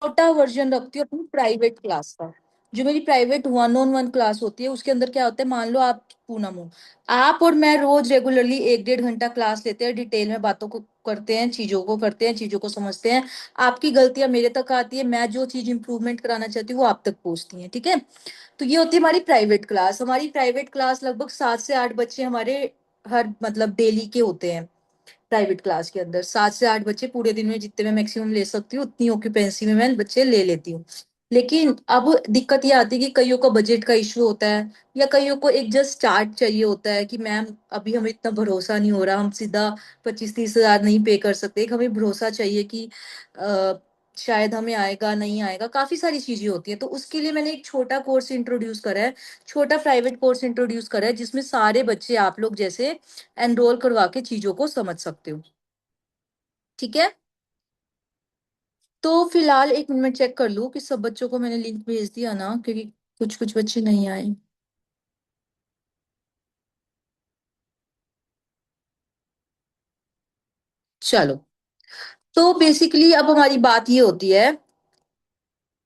छोटा वर्जन रखती हूँ अपनी प्राइवेट क्लास का। जो मेरी प्राइवेट 1-on-1 क्लास होती है उसके अंदर क्या होता है, मान लो आप पूनम हो, आप और मैं रोज रेगुलरली 1-1.5 घंटा क्लास लेते हैं, डिटेल में बातों को करते हैं, चीजों को करते हैं, चीजों को समझते हैं। आपकी गलतियां मेरे तक आती है, मैं जो चीज इंप्रूवमेंट कराना चाहती हूँ वो आप तक पहुंचती है, ठीक है। तो ये होती है हमारी प्राइवेट क्लास। हमारी प्राइवेट क्लास लगभग 7 से 8 बच्चे हमारे हर मतलब डेली के होते हैं। प्राइवेट क्लास के अंदर 7 से 8 बच्चे पूरे दिन में, जितने मैं मैक्सिमम ले सकती हूँ उतनी ऑक्यूपेंसी में मैं बच्चे ले लेती हूँ। लेकिन अब दिक्कत ये आती है कि कईयों का बजट का इशू होता है, या कईयों को एक जस्ट स्टार्ट चाहिए होता है कि मैम अभी हमें इतना भरोसा नहीं हो रहा, हम सीधा 25-30 हजार नहीं पे कर सकते, एक हमें भरोसा चाहिए कि आ, शायद हमें आएगा नहीं आएगा, काफी सारी चीजें होती है। तो उसके लिए मैंने एक छोटा कोर्स इंट्रोड्यूस करा है, छोटा प्राइवेट कोर्स इंट्रोड्यूस करा है, जिसमें सारे बच्चे आप लोग जैसे एनरोल करवा के चीजों को समझ सकते हो, ठीक है। तो फिलहाल एक मिनट में चेक कर लूं कि सब बच्चों को मैंने लिंक भेज दिया ना, क्योंकि कुछ कुछ बच्चे नहीं आए। चलो, तो बेसिकली अब हमारी बात ये होती है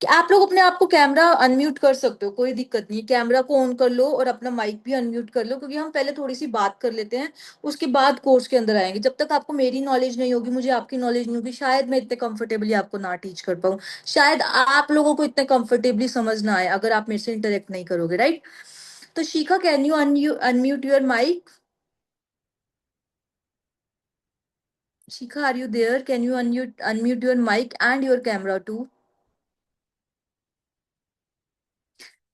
कि आप लोग अपने आप को कैमरा अनम्यूट कर सकते हो, कोई दिक्कत नहीं, कैमरा को ऑन कर लो और अपना माइक भी अनम्यूट कर लो, क्योंकि हम पहले थोड़ी सी बात कर लेते हैं, उसके बाद कोर्स के अंदर आएंगे। जब तक आपको मेरी नॉलेज नहीं होगी, मुझे आपकी नॉलेज नहीं होगी, शायद मैं इतने कंफर्टेबली आपको ना टीच कर पाऊँ, शायद आप लोगों को इतने कंफर्टेबली समझ ना आए अगर आप मेरे से इंटरेक्ट नहीं करोगे, राइट। तो Shikha, can you unmute your mic? Shikha, are you there? Can you unmute your mic and your camera too?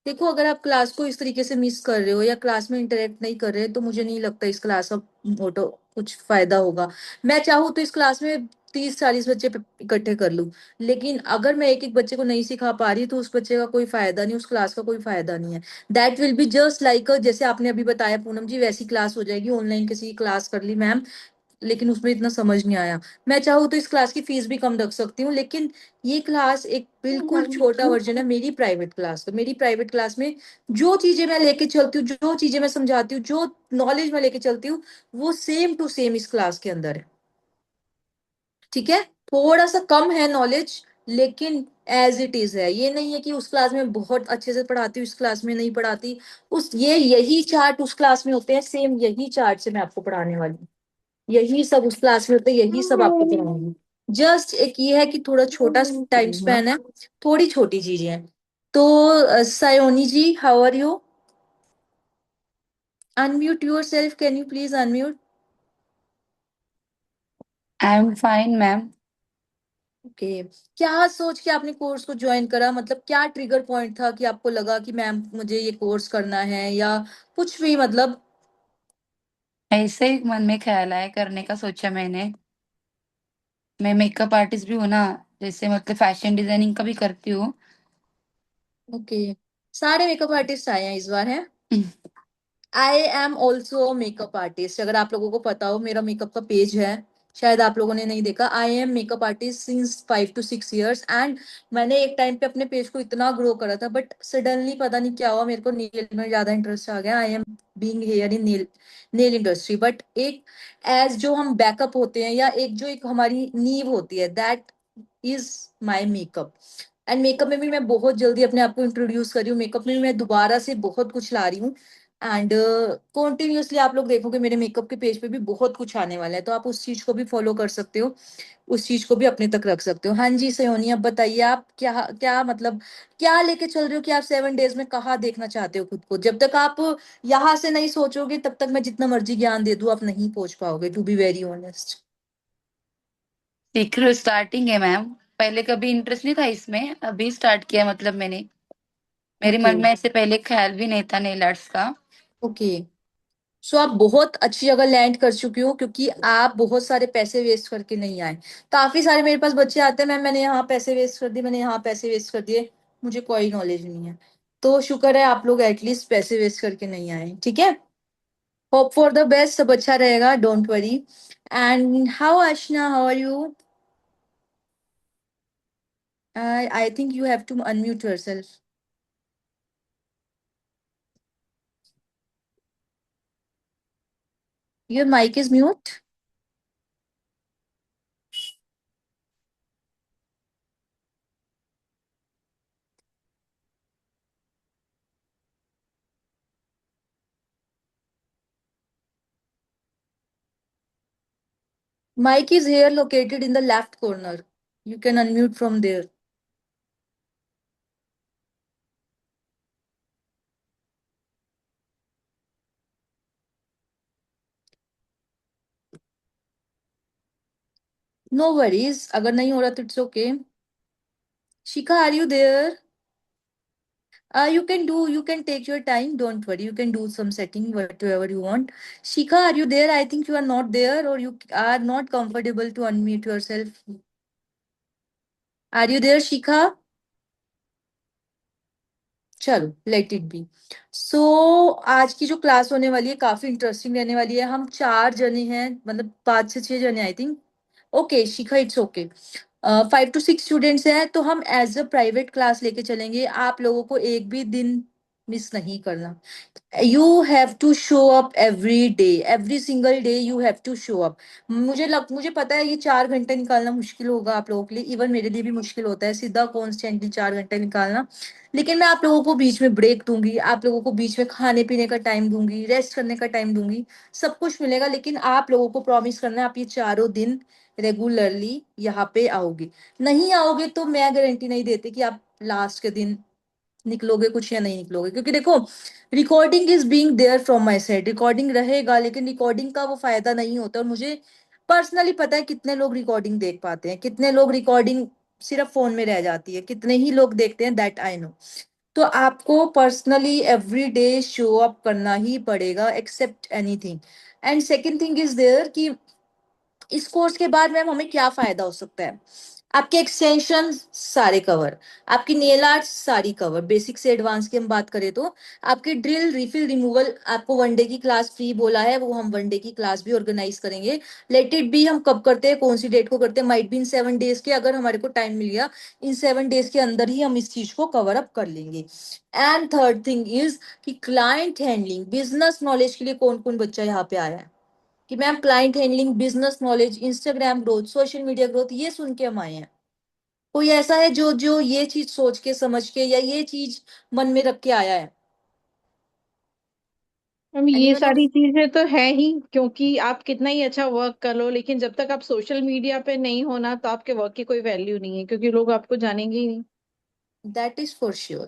देखो, अगर आप क्लास को इस तरीके से मिस कर रहे हो या क्लास में इंटरेक्ट नहीं कर रहे, तो मुझे नहीं लगता इस क्लास का मोटो कुछ फायदा होगा। मैं चाहूँ तो इस क्लास में 30-40 बच्चे इकट्ठे कर लूं, लेकिन अगर मैं एक एक बच्चे को नहीं सिखा पा रही तो उस बच्चे का कोई फायदा नहीं, उस क्लास का कोई फायदा नहीं है। That will be just like, जैसे आपने अभी बताया पूनम जी, वैसी क्लास हो जाएगी, ऑनलाइन किसी की क्लास कर ली मैम, लेकिन उसमें इतना समझ नहीं आया। मैं चाहूँ तो इस क्लास की फीस भी कम रख सकती हूँ, लेकिन ये क्लास एक बिल्कुल छोटा वर्जन है मेरी प्राइवेट क्लास का। मेरी प्राइवेट क्लास में जो चीजें मैं लेके चलती हूँ, जो चीजें मैं समझाती हूँ, जो नॉलेज मैं लेके चलती हूँ, वो सेम टू सेम इस क्लास के अंदर है, ठीक है। थोड़ा सा कम है नॉलेज, लेकिन एज इट इज है। ये नहीं है कि उस क्लास में बहुत अच्छे से पढ़ाती हूँ, इस क्लास में नहीं पढ़ाती। उस ये यही चार्ट उस क्लास में होते हैं, सेम यही चार्ट से मैं आपको पढ़ाने वाली हूँ, यही सब उस क्लास में होता है, यही सब आपको पढ़ाऊंगी। जस्ट एक ये है कि थोड़ा छोटा टाइम स्पैन है, थोड़ी छोटी चीजें हैं। तो Sayoni ji, how are you? Unmute your self, can you please unmute? I am fine ma'am. Okay. क्या सोच के आपने कोर्स को ज्वाइन करा, मतलब क्या ट्रिगर पॉइंट था कि आपको लगा कि मैम मुझे ये कोर्स करना है, या कुछ भी मतलब? ऐसे ही मन में ख्याल आया करने का, सोचा मैंने। मैं मेकअप आर्टिस्ट भी हूँ ना, जैसे मतलब फैशन डिजाइनिंग का भी करती हूँ। ओके, सारे मेकअप आर्टिस्ट आए हैं इस बार, है। I am also makeup artist, अगर आप लोगों को पता हो, मेरा मेकअप का पेज है, शायद आप लोगों ने नहीं देखा। I am makeup artist since 5 to 6 years, and मैंने एक टाइम पे अपने पेज को इतना ग्रो करा था, बट सडनली पता नहीं क्या हुआ, मेरे को नेल में ज्यादा इंटरेस्ट आ गया। I am being here in nail nail industry, but एक एज जो हम बैकअप होते हैं, या एक जो एक हमारी नींव होती है, that is my makeup. And makeup में भी मैं बहुत जल्दी अपने आप को इंट्रोड्यूस कर रही हूँ, मेकअप में भी मैं दोबारा से बहुत कुछ ला रही हूँ। एंड कॉन्टिन्यूअसली आप लोग देखोगे मेरे मेकअप के पेज पे भी बहुत कुछ आने वाला है, तो आप उस चीज को भी फॉलो कर सकते हो, उस चीज को भी अपने तक रख सकते हो। हाँ जी सयोनी, अब बताइए आप क्या क्या मतलब क्या लेके चल रहे हो, कि आप 7 डेज में कहाँ देखना चाहते हो खुद को? जब तक आप यहाँ से नहीं सोचोगे, तब तक मैं जितना मर्जी ज्ञान दे दूं, आप नहीं पहुंच पाओगे, टू बी वेरी ऑनेस्ट। सीख रही हूँ, स्टार्टिंग है मैम। पहले कभी इंटरेस्ट नहीं था इसमें, अभी स्टार्ट किया मतलब मैंने। मेरे ओके। मन में ऐसे पहले ख्याल भी नहीं था नेल आर्ट्स का। ओके, सो आप बहुत अच्छी जगह लैंड कर चुकी हो, क्योंकि आप बहुत सारे पैसे वेस्ट करके नहीं आए। काफी सारे मेरे पास बच्चे आते हैं, मैम मैंने यहाँ पैसे वेस्ट कर दिए, मैंने यहाँ पैसे वेस्ट कर दिए, मुझे कोई नॉलेज नहीं है। तो शुक्र है आप लोग एटलीस्ट पैसे वेस्ट करके नहीं आए, ठीक है। होप फॉर द बेस्ट, सब अच्छा रहेगा, don't worry. And how Ashna, how are you? I think you have to unmute yourself. Your mic is mute. Mic is here located in the left corner. You can unmute from there. No worries. अगर नहीं हो रहा तो it's okay. Shika, are you there? You can take your time. Don't worry. You can do some setting, whatever you want. Shika, are you there? I think you are not there or you are not comfortable to unmute yourself. Are you there, Shika? चलो let it be. सो आज की जो class होने वाली है काफी interesting रहने वाली है. हम 4 जने हैं, मतलब 5 से 6 जने I think. Okay Shikha, it's okay. 5 to 6 students हैं तो हम एज अ प्राइवेट क्लास लेके चलेंगे. आप लोगों को एक भी दिन मिस नहीं करना. You have to show up every day, every single day you have to show up. मुझे पता है ये 4 घंटे निकालना मुश्किल होगा आप लोगों के लिए. इवन मेरे लिए भी मुश्किल होता है सीधा कॉन्स्टेंटली 4 घंटे निकालना. लेकिन मैं आप लोगों को बीच में ब्रेक दूंगी, आप लोगों को बीच में खाने पीने का टाइम दूंगी, रेस्ट करने का टाइम दूंगी. सब कुछ मिलेगा. लेकिन आप लोगों को प्रॉमिस करना है आप ये 4 दिन रेगुलरली यहाँ पे आओगे. नहीं आओगे तो मैं गारंटी नहीं देती कि आप लास्ट के दिन निकलोगे कुछ या नहीं निकलोगे. क्योंकि देखो, recording is being there from my side. Recording रहेगा लेकिन रिकॉर्डिंग का वो फायदा नहीं होता. और मुझे पर्सनली पता है कितने लोग रिकॉर्डिंग देख पाते हैं, कितने लोग रिकॉर्डिंग सिर्फ फोन में रह जाती है, कितने ही लोग देखते हैं, दैट आई नो. तो आपको personally every day show up करना ही पड़ेगा except anything. And second thing is there कि इस कोर्स के बाद मैम हमें क्या फायदा हो सकता है. आपके एक्सटेंशन सारे कवर, आपकी नेल आर्ट सारी कवर, बेसिक से एडवांस की हम बात करें तो. आपकी ड्रिल रिफिल रिमूवल, आपको 1 डे की क्लास फ्री बोला है, वो हम 1 डे की क्लास भी ऑर्गेनाइज करेंगे. लेट इट बी हम कब करते हैं, कौन सी डेट को करते हैं, माइट बी इन 7 डेज के. अगर हमारे को टाइम मिल गया इन 7 डेज के अंदर ही हम इस चीज को कवर अप कर लेंगे. एंड थर्ड थिंग इज कि क्लाइंट हैंडलिंग, बिजनेस नॉलेज के लिए कौन कौन बच्चा यहाँ पे आया है कि ma'am client handling, business knowledge, Instagram growth, social media growth, ये सुन के हम आए हैं. कोई ऐसा है जो जो ये चीज सोच के समझ के या ये चीज मन में रख के आया है? मैम ये एनीवन ऑफ? सारी चीजें तो है ही, क्योंकि आप कितना ही अच्छा वर्क कर लो, लेकिन जब तक आप सोशल मीडिया पे नहीं होना तो आपके वर्क की कोई वैल्यू नहीं है, क्योंकि लोग आपको जानेंगे ही नहीं। That is for sure.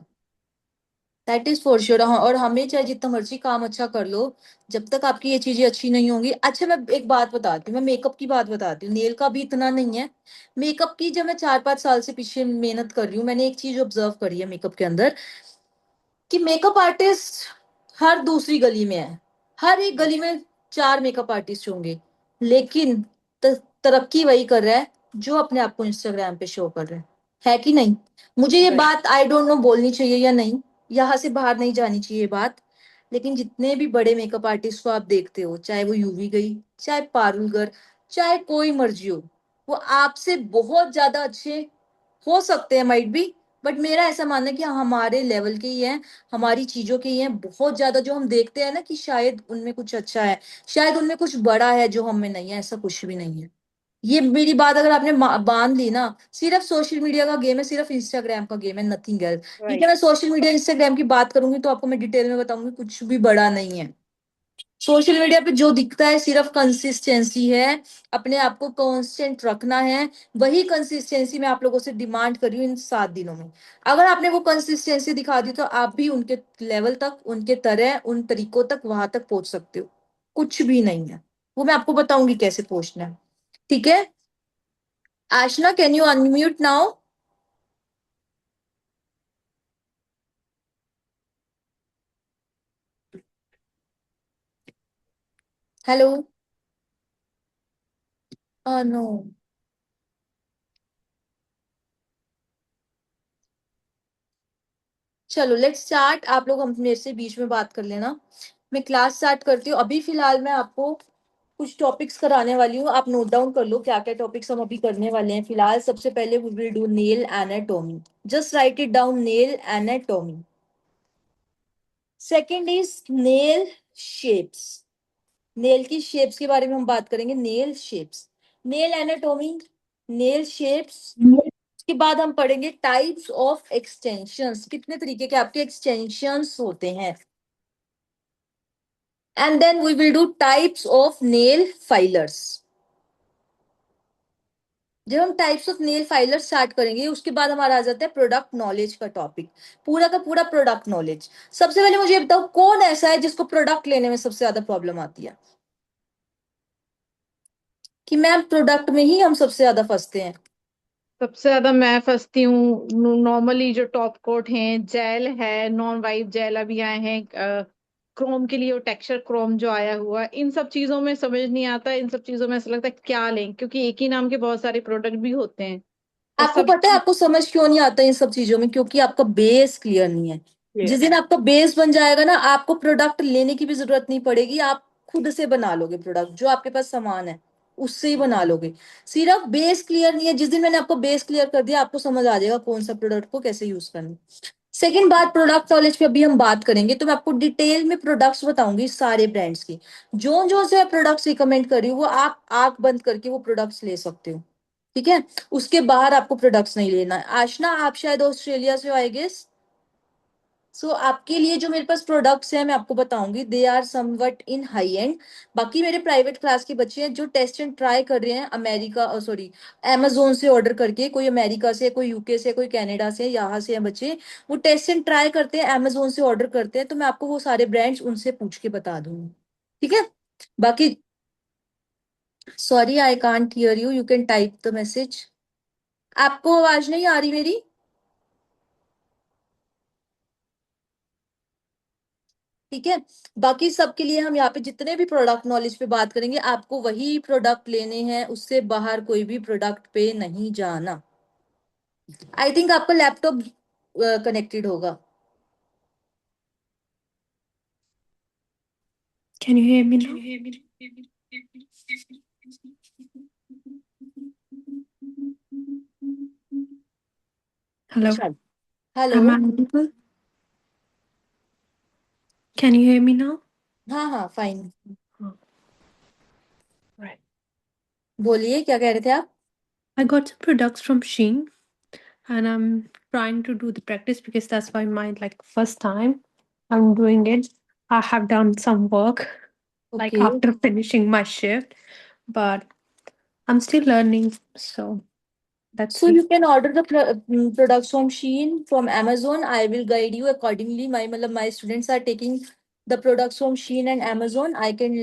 That is for sure. और हमें चाहे जितना मर्जी काम अच्छा कर लो, जब तक आपकी ये चीजें अच्छी नहीं होंगी. अच्छा मैं एक बात बताती हूँ, मैं मेकअप की बात बताती हूँ, नेल का भी इतना नहीं है. मेकअप की जब मैं 4-5 साल से पीछे मेहनत कर रही हूँ, मैंने एक चीज ऑब्जर्व करी है मेकअप के अंदर कि मेकअप आर्टिस्ट हर दूसरी गली में है. हर एक गली में 4 मेकअप आर्टिस्ट होंगे. लेकिन तरक्की वही कर रहा है जो अपने आप को इंस्टाग्राम पे शो कर रहा है कि नहीं? मुझे ये राइट। बात आई डोंट नो बोलनी चाहिए या नहीं, यहाँ से बाहर नहीं जानी चाहिए ये बात. लेकिन जितने भी बड़े मेकअप आर्टिस्ट को आप देखते हो, चाहे वो यूवी गई, चाहे पारुल गर्ग, चाहे कोई मर्जी हो, वो आपसे बहुत ज्यादा अच्छे हो सकते हैं माइट बी. बट मेरा ऐसा मानना है कि हमारे लेवल के ही हैं, हमारी चीजों के ही हैं. बहुत ज्यादा जो हम देखते हैं ना कि शायद उनमें कुछ अच्छा है, शायद उनमें कुछ बड़ा है जो हम में नहीं है, ऐसा कुछ भी नहीं है. ये मेरी बात अगर आपने बांध ली ना, सिर्फ सोशल मीडिया का गेम है, सिर्फ इंस्टाग्राम का गेम है, नथिंग एल्स. ठीक है, राइट। मैं सोशल मीडिया इंस्टाग्राम की बात करूंगी तो आपको मैं डिटेल में बताऊंगी कुछ भी बड़ा नहीं है. सोशल मीडिया पे जो दिखता है सिर्फ कंसिस्टेंसी है, अपने आप को कांस्टेंट रखना है. वही कंसिस्टेंसी मैं आप लोगों से डिमांड कर रही हूँ इन 7 दिनों में. अगर आपने वो कंसिस्टेंसी दिखा दी तो आप भी उनके लेवल तक, उनके तरह, उन तरीकों तक, वहां तक पहुंच सकते हो. कुछ भी नहीं है. वो मैं आपको बताऊंगी कैसे पहुंचना है. ठीक है. Ashna, can you unmute now? Hello. No. चलो लेट्स स्टार्ट. आप लोग हम मेरे से बीच में बात कर लेना. मैं क्लास स्टार्ट करती हूँ. अभी फिलहाल मैं आपको कुछ टॉपिक्स कराने वाली हूँ, आप नोट डाउन कर लो क्या क्या टॉपिक्स हम अभी करने वाले हैं. फिलहाल सबसे पहले we will do nail anatomy. Just write it down, nail anatomy. Second is nail shapes. Nail की शेप्स के बारे में हम बात करेंगे. Nail shapes, nail anatomy, nail shapes. उसके बाद हम पढ़ेंगे टाइप्स ऑफ एक्सटेंशंस, कितने तरीके के आपके एक्सटेंशंस होते हैं. And then we will do types of nail filers. जब हम types of nail filer start करेंगे उसके बाद हमारा आ जाता है प्रोडक्ट नॉलेज का टॉपिक, पूरा का पूरा प्रोडक्ट नॉलेज। सबसे पहले मुझे ये बताओ कौन ऐसा है जिसको प्रोडक्ट लेने में सबसे ज्यादा प्रॉब्लम आती है, कि मैम प्रोडक्ट में ही हम सबसे ज्यादा फंसते हैं। सबसे ज्यादा मैं फंसती हूँ नॉर्मली जो टॉप कोट है, जेल है, नॉन वाइट जेल अभी आए हैं, क्रोम के लिए वो टेक्सचर क्रोम जो आया हुआ है, इन सब चीजों में समझ नहीं आता। इन सब चीजों में ऐसा लगता है क्या लें, क्योंकि एक ही नाम के बहुत सारे प्रोडक्ट भी होते हैं और आपको सब। पता है आपको समझ क्यों नहीं आता इन सब चीजों में, क्योंकि आपका बेस क्लियर नहीं है। जिस दिन आपका बेस बन जाएगा ना, आपको प्रोडक्ट लेने की भी जरूरत नहीं पड़ेगी, आप खुद से बना लोगे प्रोडक्ट, जो आपके पास सामान है उससे ही बना लोगे। सिर्फ बेस क्लियर नहीं है, जिस दिन मैंने आपको बेस क्लियर कर दिया आपको समझ आ जाएगा कौन सा प्रोडक्ट को कैसे यूज करना है। सेकेंड बात, प्रोडक्ट नॉलेज पे अभी हम बात करेंगे, तो मैं आपको डिटेल में प्रोडक्ट्स बताऊंगी सारे ब्रांड्स की। जो जो से प्रोडक्ट्स रिकमेंड कर रही हूँ वो आप आंख बंद करके वो प्रोडक्ट्स ले सकते हो, ठीक है। उसके बाहर आपको प्रोडक्ट्स नहीं लेना है। आशना आप शायद ऑस्ट्रेलिया से हो आई गेस, सो आपके लिए जो मेरे पास प्रोडक्ट्स हैं मैं आपको बताऊंगी, they are somewhat in high end. बाकी मेरे प्राइवेट क्लास के बच्चे हैं जो टेस्ट एंड ट्राई कर रहे हैं अमेरिका, सॉरी, अमेजोन से ऑर्डर करके, कोई अमेरिका से, कोई यूके से, कोई कनाडा से, यहाँ से हैं बच्चे, वो टेस्ट एंड ट्राई करते हैं, अमेजोन से ऑर्डर करते हैं, तो मैं आपको वो सारे ब्रांड्स उनसे पूछ के बता दूंगी, ठीक है। बाकी sorry I can't hear you, you can type the message. आपको आवाज नहीं आ रही मेरी? ठीक है। बाकी सबके लिए हम यहाँ पे जितने भी प्रोडक्ट नॉलेज पे बात करेंगे, आपको वही प्रोडक्ट लेने हैं, उससे बाहर कोई भी प्रोडक्ट पे नहीं जाना। आई थिंक आपका लैपटॉप कनेक्टेड होगा। Can you hear me now? Hello. चल, hello. Am I audible? Can you hear me now? हाँ हाँ फाइन। Oh, right. बोलिए क्या कह रहे थे आप? I got some products from Shein and I'm trying to do the practice because that's why my like first time I'm doing it. I have done some work like okay, after finishing my shift, but I'm still learning. So let's so see. you can order the products from Shein, from Amazon. I will guide you accordingly. My मतलब my students are taking the products from Shein and Amazon. I can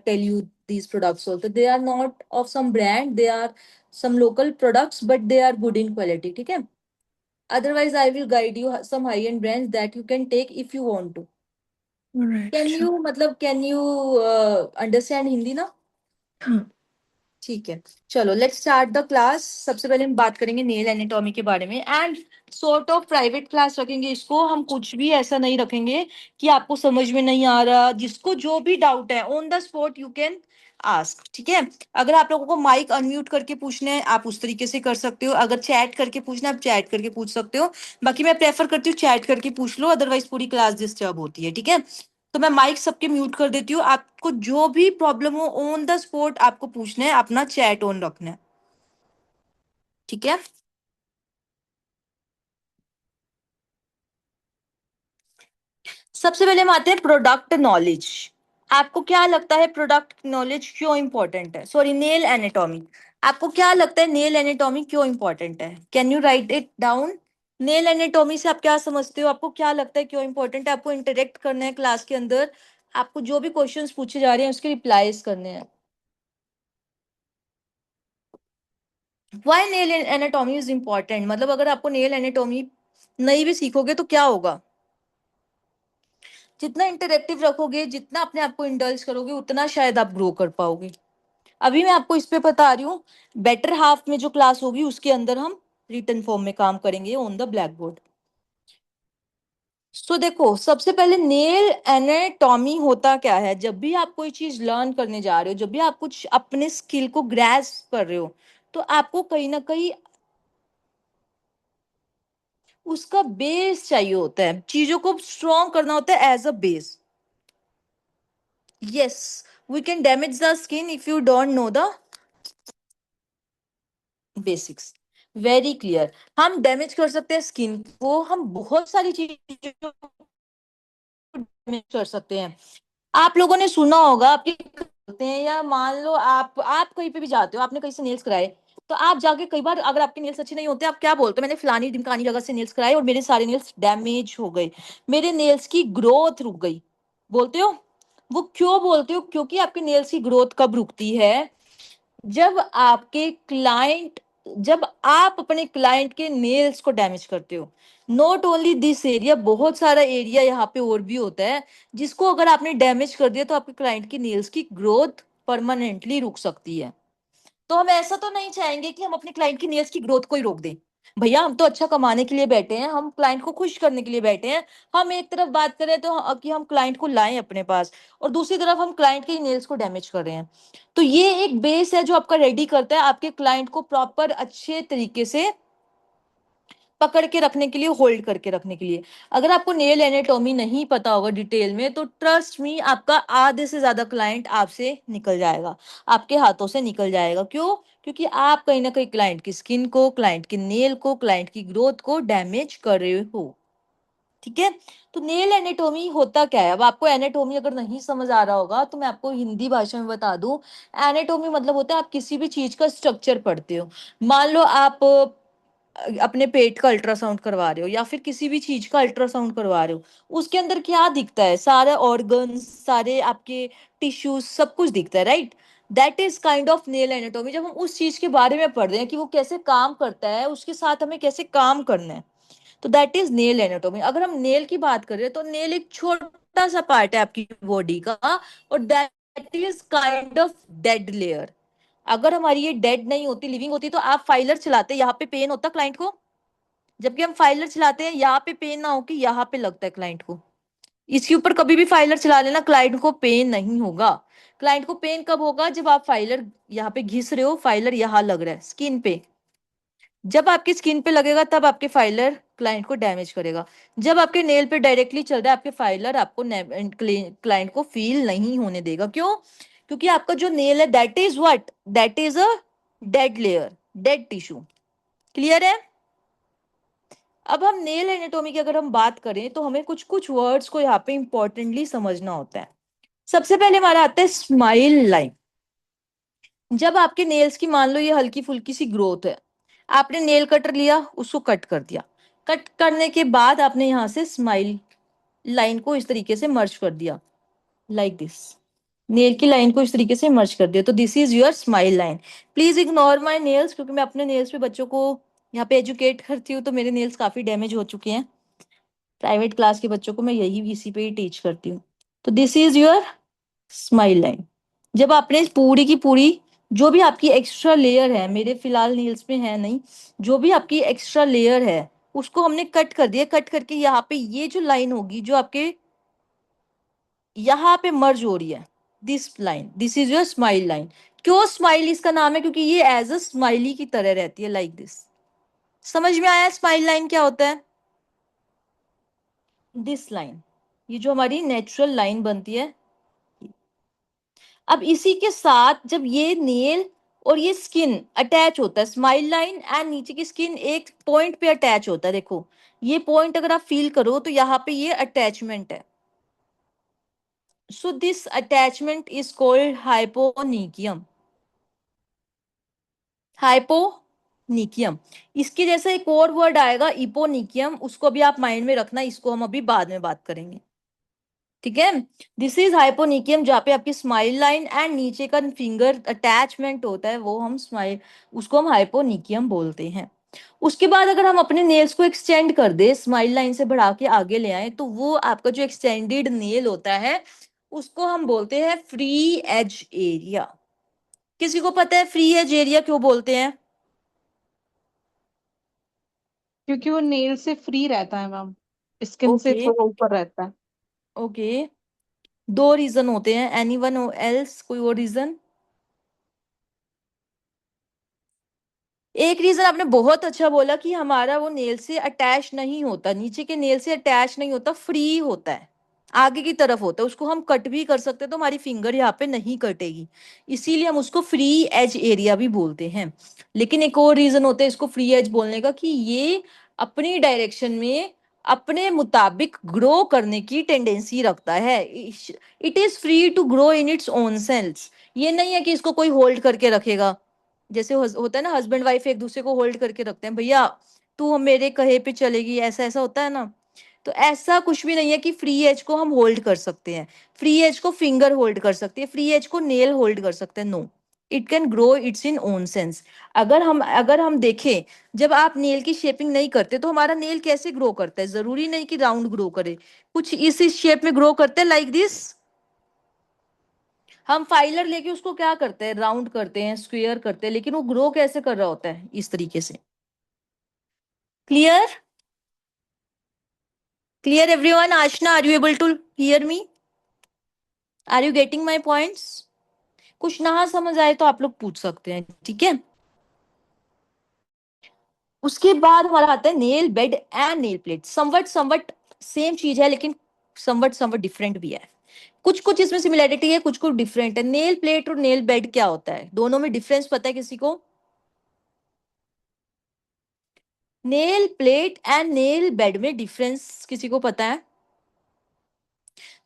tell you these products also. They are not of some brand. They are some local products, but they are good in quality. ठीक है? Otherwise, I will guide you some high-end brands that you can take if you want to. All right, Can sure. you मतलब can you understand Hindi ना? Huh. ठीक है, चलो let's start the class. सबसे पहले हम बात करेंगे नेल एनाटॉमी के बारे में, and sort of private class रखेंगे इसको हम, कुछ भी ऐसा नहीं रखेंगे कि आपको समझ में नहीं आ रहा। जिसको जो भी डाउट है on the spot you can ask, ठीक है। अगर आप लोगों को माइक अनम्यूट करके पूछना है आप उस तरीके से कर सकते हो, अगर चैट करके पूछना है आप चैट करके पूछ सकते हो। बाकी मैं प्रेफर करती हूँ चैट करके पूछ लो, अदरवाइज पूरी क्लास डिस्टर्ब होती है, ठीक है। तो मैं माइक सबके म्यूट कर देती हूँ, आपको जो भी प्रॉब्लम हो ऑन द स्पॉट आपको पूछना है, अपना चैट ऑन रखना है, ठीक है। सबसे पहले हम आते हैं प्रोडक्ट नॉलेज। आपको क्या लगता है प्रोडक्ट नॉलेज क्यों इंपॉर्टेंट है? Sorry, nail anatomy. आपको क्या लगता है नेल एनाटॉमी क्यों इंपॉर्टेंट है? Can you right it down? Nail anatomy से आप क्या समझते हो, आपको क्या लगता है क्यों इंपॉर्टेंट है? आपको इंटरेक्ट करना है क्लास के अंदर, आपको जो भी क्वेश्चंस पूछे जा रहे हैं उसके रिप्लाईज करने हैं। Why nail anatomy is important, मतलब अगर आपको नेल एनाटॉमी नहीं भी सीखोगे तो क्या होगा? जितना इंटरेक्टिव रखोगे, जितना अपने आप को इंडल्ज करोगे, उतना शायद आप ग्रो कर पाओगे। अभी मैं आपको इस पे बता रही हूँ, बेटर हाफ में जो क्लास होगी उसके अंदर हम रिटन फॉर्म में काम करेंगे ऑन द ब्लैक बोर्ड। सो देखो, सबसे पहले नेल एनाटॉमी होता क्या है। जब भी आप कोई चीज लर्न करने जा रहे हो, जब भी आप कुछ अपने स्किल को ग्रैस्प कर रहे हो, तो आपको कहीं ना कहीं उसका बेस चाहिए होता है, चीजों को स्ट्रॉन्ग करना होता है as a base. Yes, we can damage the skin if you don't know the basics. Very clear, हम डैमेज कर सकते हैं स्किन को, हम बहुत सारी चीजों को डैमेज कर सकते हैं। आप लोगों ने सुना होगा, आपके करते हैं, या मान लो आप कहीं पे भी जाते हो, आपने कहीं से नेल्स कराए, तो आप जाके कई बार अगर आपके नेल्स अच्छे नहीं होते, आप क्या बोलते हो, मैंने फलानी ढिमकानी जगह से नेल्स कराए और मेरे सारे नेल्स डैमेज हो गए, मेरे नेल्स की ग्रोथ रुक गई, बोलते हो। वो क्यों बोलते हो? क्योंकि आपके नेल्स की ग्रोथ कब रुकती है? जब आपके क्लाइंट, जब आप अपने क्लाइंट के नेल्स को डैमेज करते हो। नॉट ओनली दिस एरिया, बहुत सारा एरिया यहाँ पे और भी होता है जिसको अगर आपने डैमेज कर दिया तो आपके क्लाइंट की नेल्स की ग्रोथ परमानेंटली रुक सकती है। तो हम ऐसा तो नहीं चाहेंगे कि हम अपने क्लाइंट की नेल्स की ग्रोथ को ही रोक दें। भैया हम तो अच्छा कमाने के लिए बैठे हैं, हम क्लाइंट को खुश करने के लिए बैठे हैं। हम एक तरफ बात करें तो कि हम क्लाइंट को लाएं अपने पास, और दूसरी तरफ हम क्लाइंट के नेल्स को डैमेज कर रहे हैं। तो ये एक बेस है जो आपका रेडी करता है आपके क्लाइंट को प्रॉपर अच्छे तरीके से पकड़ के रखने के लिए, होल्ड करके रखने के लिए। अगर आपको नेल एनाटॉमी नहीं पता होगा डिटेल में, तो ट्रस्ट मी, आपका आधे से ज्यादा क्लाइंट आपसे निकल जाएगा, आपके हाथों से निकल जाएगा। क्यों? क्योंकि आप कहीं ना कहीं क्लाइंट की स्किन को, क्लाइंट की नेल को, क्लाइंट की ग्रोथ को डैमेज कर रहे हो। ठीक है। तो नेल एनाटोमी होता क्या है? अब आपको एनाटोमी अगर नहीं समझ आ रहा होगा तो मैं आपको हिंदी भाषा में बता दूं। एनाटोमी मतलब होता है आप किसी भी चीज का स्ट्रक्चर पढ़ते हो। मान लो आप अपने पेट का अल्ट्रासाउंड करवा रहे हो या फिर किसी भी चीज का अल्ट्रासाउंड करवा रहे हो, उसके अंदर क्या दिखता है? सारे ऑर्गन्स, सारे आपके टिश्यूज, सब कुछ दिखता है, right? That is kind of nail anatomy. जब हम उस चीज के बारे में पढ़ रहे हैं कि वो कैसे काम करता है, उसके साथ हमें कैसे काम करना है, तो दैट इज नेल एनाटोमी। अगर हम नेल की बात करें तो नेल एक छोटा सा पार्ट है आपकी बॉडी का, और that is kind of dead layer. अगर हमारी ये डेड नहीं होती, लिविंग होती, तो आप फाइलर चलाते, यहाँ पे पेन होता क्लाइंट को, जबकि हम फाइलर चलाते हैं यहाँ पे पेन ना हो कि यहाँ पे लगता है क्लाइंट को। इसके ऊपर कभी भी फाइलर चला लेना, क्लाइंट को पेन नहीं होगा। क्लाइंट को पेन कब होगा? जब आप फाइलर यहाँ पे घिस रहे हो, फाइलर यहाँ लग रहा है स्किन पे। जब आपकी स्किन पे लगेगा तब आपके फाइलर क्लाइंट को डैमेज करेगा। जब आपके नेल पे डायरेक्टली चल रहा है आपके फाइलर, आपको क्लाइंट को फील नहीं होने देगा। क्यों? क्योंकि आपका जो नेल है that is what, that is a dead layer, dead tissue. Clear है? अब हम नेल एनाटोमी की अगर हम बात करें तो हमें कुछ कुछ वर्ड्स को यहाँ पे इंपॉर्टेंटली समझना होता है। सबसे पहले हमारा आता है स्माइल लाइन। जब आपके नेल्स की मान लो ये हल्की फुल्की सी ग्रोथ है, आपने नेल कटर लिया, उसको कट कर दिया, कट करने के बाद आपने यहाँ से स्माइल लाइन को इस तरीके से मर्ज कर दिया, लाइक दिस। नेल की लाइन को इस तरीके से मर्ज कर दिया, तो this is your smile line. Please ignore my nails, क्योंकि मैं अपने नेल्स पे बच्चों को यहाँ पे एजुकेट करती हूँ, तो मेरे नेल्स काफी डैमेज हो चुके हैं। प्राइवेट क्लास के बच्चों को मैं यही इसी पे ही टीच करती हूँ। तो this is your smile line. जब आपने पूरी की पूरी जो भी आपकी एक्स्ट्रा लेयर है, मेरे फिलहाल नील्स में है नहीं, जो भी आपकी एक्स्ट्रा लेयर है उसको हमने कट कर दिया। कट करके यहाँ पे ये जो लाइन होगी जो आपके यहाँ पे मर्ज हो रही है, this line, this is your smile line. क्यों स्माइल इसका नाम है? क्योंकि ये एज अ स्माइली की तरह रहती है, लाइक दिस। समझ में आया स्माइल लाइन क्या होता है? दिस लाइन, ये जो हमारी नेचुरल लाइन बनती है। अब इसी के साथ जब ये नेल और ये स्किन अटैच होता है, स्माइल लाइन एंड नीचे की स्किन एक पॉइंट पे अटैच होता है, देखो ये पॉइंट अगर आप फील करो तो यहाँ पे ये अटैचमेंट है। So this attachment is called hyponychium. Hyponychium. इसके जैसा एक और वर्ड आएगा इपोनिकियम, उसको भी आप माइंड में रखना, इसको हम अभी बाद में बात करेंगे। ठीक है। दिस इज हाइपोनिकियम, जहाँ पे आपकी स्माइल लाइन एंड नीचे का फिंगर अटैचमेंट होता है, वो हम स्माइल, उसको हम हाइपोनिकियम बोलते हैं। उसके बाद अगर हम अपने नेल्स को एक्सटेंड कर दे, स्माइल लाइन से बढ़ा के आगे ले आए, तो वो आपका जो एक्सटेंडेड नेल होता है उसको हम बोलते हैं फ्री एज एरिया। किसी को पता है फ्री एज एरिया क्यों बोलते हैं? क्योंकि वो नेल से फ्री रहता है मैम, स्किन से ओके, थोड़ा ऊपर रहता है। ओके। दो रीजन होते हैं, एनी वन एल्स, कोई और रीजन? एक रीजन आपने बहुत अच्छा बोला कि हमारा वो नेल से अटैच नहीं होता, नीचे के नेल से अटैच नहीं होता, फ्री होता है, आगे की तरफ होता है, उसको हम कट भी कर सकते हैं तो हमारी फिंगर यहाँ पे नहीं कटेगी, इसीलिए हम उसको फ्री एज एरिया भी बोलते हैं। लेकिन एक और रीजन होता है इसको फ्री एज बोलने का, कि ये अपनी डायरेक्शन में अपने मुताबिक ग्रो करने की टेंडेंसी रखता है। It is free to grow in its own cells. ये नहीं है कि इसको कोई होल्ड करके रखेगा, जैसे होता है ना, हस्बैंड वाइफ एक दूसरे को होल्ड करके रखते हैं, भैया तू हम मेरे कहे पे चलेगी, ऐसा ऐसा होता है ना। तो ऐसा कुछ भी नहीं है कि फ्री एज को हम होल्ड कर सकते हैं। फ्री एज को फिंगर होल्ड कर सकते हैं, फ्री एज को नेल होल्ड कर सकते हैं, no. It can grow its in own sense. अगर हम देखें, जब आप नेल की शेपिंग नहीं करते तो हमारा नेल कैसे ग्रो करता है? जरूरी नहीं कि राउंड ग्रो करे, कुछ इस शेप में ग्रो करते हैं, लाइक दिस। हम फाइलर लेके उसको क्या करते हैं? राउंड करते हैं, स्क्वायर करते हैं, लेकिन वो ग्रो कैसे कर रहा होता है? इस तरीके से। Clear? Clear everyone? Aashna, are you able to hear me? Are you getting my points? कुछ ना समझ आए तो आप लोग पूछ सकते हैं, ठीक है। उसके बाद हमारा आता है nail bed and nail plate. Somewhat somewhat same चीज है, लेकिन समवट समवट डिफरेंट भी है। कुछ कुछ इसमें सिमिलैरिटी है, कुछ कुछ डिफरेंट है। नेल प्लेट और नेल बेड क्या होता है? दोनों में डिफरेंस पता है किसी को? Nail plate and nail bed में डिफरेंस किसी को पता है?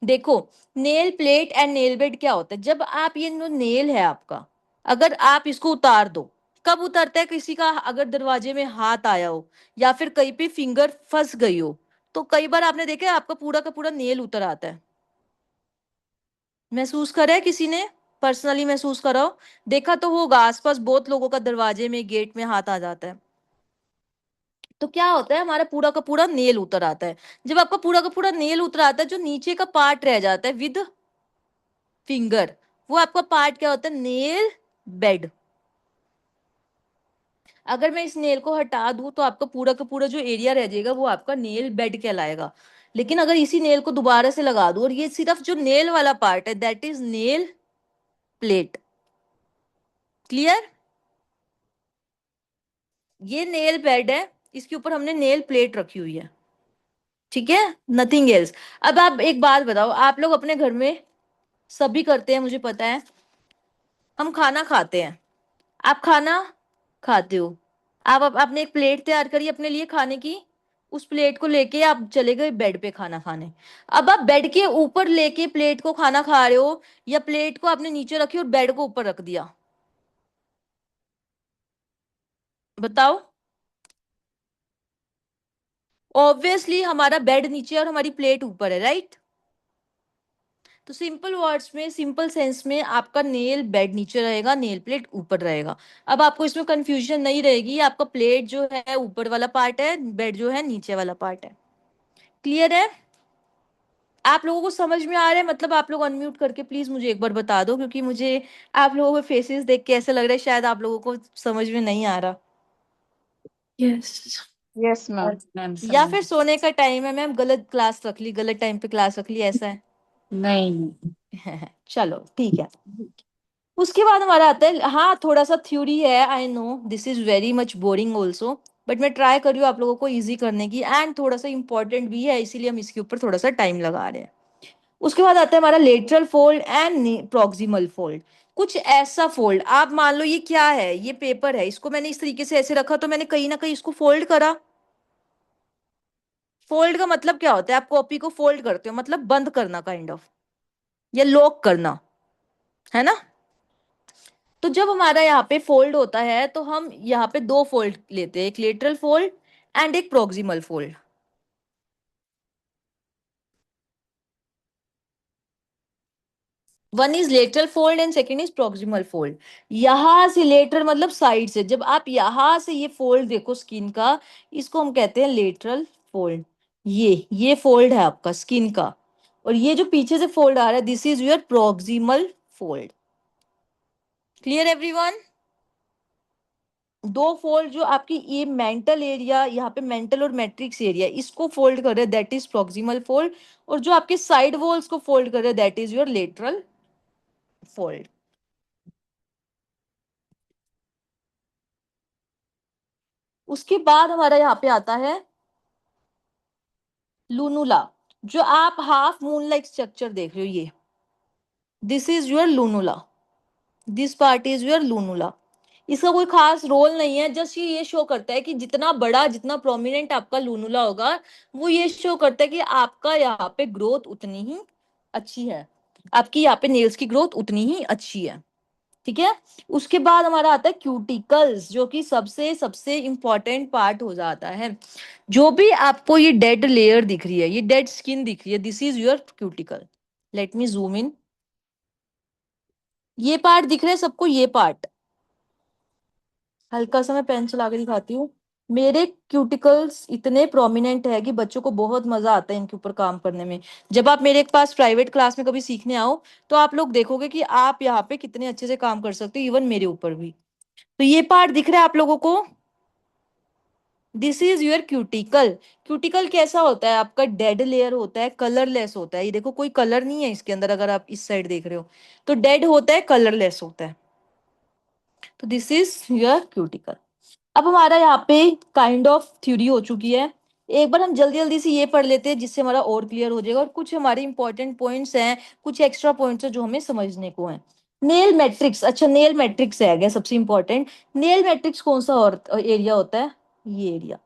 देखो, nail plate and nail bed क्या होता है? जब आप ये जो नेल है आपका, अगर आप इसको उतार दो, कब उतरता है? किसी का अगर दरवाजे में हाथ आया हो या फिर कहीं पे फिंगर फंस गई हो, तो कई बार आपने देखा है आपका पूरा का पूरा नेल उतर आता है। महसूस करा है किसी ने? पर्सनली महसूस करा हो? देखा तो होगा, आसपास बहुत लोगों का दरवाजे में, गेट में हाथ आ जाता है। तो क्या होता है, हमारा पूरा का पूरा नेल उतर आता है। जब आपका पूरा का पूरा नेल उतर आता है, जो नीचे का पार्ट रह जाता है विद फिंगर, वो आपका पार्ट क्या होता है? Nail bed. अगर मैं इस नेल को हटा दूं तो आपका पूरा का पूरा जो एरिया रह जाएगा वो आपका नेल बेड कहलाएगा। लेकिन अगर इसी नेल को दोबारा से लगा दूं और ये सिर्फ जो नेल वाला पार्ट है, that is nail plate. Clear? ये नेल बेड है, इसके ऊपर हमने नेल प्लेट रखी हुई है, ठीक है, नथिंग एल्स। अब आप एक बात बताओ, आप लोग अपने घर में सभी करते हैं, मुझे पता है, हम खाना खाते हैं। आप खाना खाते हो, आपने एक प्लेट तैयार करी अपने लिए खाने की, उस प्लेट को लेके आप चले गए बेड पे खाना खाने। अब आप बेड के ऊपर लेके प्लेट को खाना खा रहे हो, या प्लेट को आपने नीचे रखी और बेड को ऊपर रख दिया? बताओ। ऑब्वियसली हमारा बेड नीचे और हमारी प्लेट ऊपर है, राइट? तो सिंपल वर्ड्स में, सिंपल सेंस में, आपका नेल बेड नीचे रहेगा, नेल प्लेट ऊपर रहेगा। अब आपको इसमें कंफ्यूजन नहीं रहेगी, आपका प्लेट जो है ऊपर वाला पार्ट है, बेड जो है नीचे वाला पार्ट है। क्लियर है? आप लोगों को समझ में आ रहा है? मतलब आप लोग अनम्यूट करके प्लीज मुझे एक बार बता दो, क्योंकि मुझे आप लोगों के फेसेस देख के ऐसा लग रहा है शायद आप लोगों को समझ में नहीं आ रहा। Yes. Yes ma'am. मैम या समझ। फिर सोने का टाइम है मैम, गलत क्लास रख ली, गलत टाइम पे क्लास रख ली, ऐसा नहीं। है? चलो ठीक है। उसके बाद हमारा आता है, हाँ थोड़ा सा थ्योरी है, I know this is very much boring also, but मैं ट्राई कर रही हूँ आप लोगों को इजी करने की, एंड थोड़ा सा इंपॉर्टेंट भी है, इसीलिए हम इसके ऊपर थोड़ा सा टाइम लगा रहे हैं। उसके बाद आता है हमारा lateral fold and proximal fold. कुछ ऐसा फोल्ड, आप मान लो ये क्या है, ये पेपर है, इसको मैंने इस तरीके से ऐसे रखा तो मैंने कहीं ना कहीं इसको फोल्ड करा। फोल्ड का मतलब क्या होता है? आप कॉपी को फोल्ड करते हो, मतलब बंद करना काइंड ऑफ, या लॉक करना, है ना? तो जब हमारा यहाँ पे फोल्ड होता है तो हम यहाँ पे दो फोल्ड लेते हैं, एक लेटरल फोल्ड एंड एक proximal fold. One is lateral fold and second is proximal fold. यहां से लेटरल मतलब साइड से, जब आप यहां से ये फोल्ड देखो स्किन का, इसको हम कहते हैं लेटरल फोल्ड। ये फोल्ड है आपका स्किन का, और ये जो पीछे से फोल्ड आ रहा है, this is your proximal fold. Clear everyone? दो फोल्ड जो आपकी ये मेंटल एरिया, यहाँ पे मेंटल और मैट्रिक्स एरिया, इसको फोल्ड कर रहे हैं, दैट इज प्रॉक्सिमल फोल्ड। और जो आपके साइड वॉल्स को फोल्ड कर रहे हैं, that is your lateral fold. उसके बाद हमारा यहाँ पे आता है लूनुला। जो आप हाफ मून लाइक स्ट्रक्चर देख रहे हो, ये this is your lunula, this part is your lunula. इसका कोई खास रोल नहीं है, जस्ट ये शो करता है कि जितना बड़ा, जितना प्रोमिनेंट आपका लूनुला होगा, वो ये शो करता है कि आपका यहाँ पे ग्रोथ उतनी ही अच्छी है, आपकी यहाँ पे नेल्स की ग्रोथ उतनी ही अच्छी है। ठीक है। उसके बाद हमारा आता है क्यूटिकल्स, जो कि सबसे सबसे इंपॉर्टेंट पार्ट हो जाता है। जो भी आपको ये डेड लेयर दिख रही है, ये डेड स्किन दिख रही है, this is your cuticle. Let me zoom in. ये पार्ट दिख रहा है सबको, ये पार्ट, हल्का सा मैं पेन चला के दिखाती हूँ। मेरे क्यूटिकल्स इतने प्रोमिनेंट है कि बच्चों को बहुत मजा आता है इनके ऊपर काम करने में। जब आप मेरे पास प्राइवेट क्लास में कभी सीखने आओ, तो आप लोग देखोगे कि आप यहाँ पे कितने अच्छे से काम कर सकते हो, इवन मेरे ऊपर भी। तो ये पार्ट दिख रहा है आप लोगों को, this is your cuticle. Cuticle कैसा होता है आपका? डेड लेयर होता है, कलरलेस होता है। ये देखो कोई कलर नहीं है इसके अंदर, अगर आप इस साइड देख रहे हो तो डेड होता है, कलरलेस होता है। तो दिस इज योर क्यूटिकल। अब हमारा यहाँ पे काइंड ऑफ थ्योरी हो चुकी है। एक बार हम जल्दी जल्दी से ये पढ़ लेते हैं, जिससे हमारा और क्लियर हो जाएगा। और कुछ हमारे इंपॉर्टेंट पॉइंट्स हैं, कुछ एक्स्ट्रा पॉइंट्स हैं जो हमें समझने को हैं। नेल मैट्रिक्स, अच्छा नेल मैट्रिक्स है गया सबसे इंपॉर्टेंट। नेल मैट्रिक्स कौन सा और एरिया होता है? ये एरिया।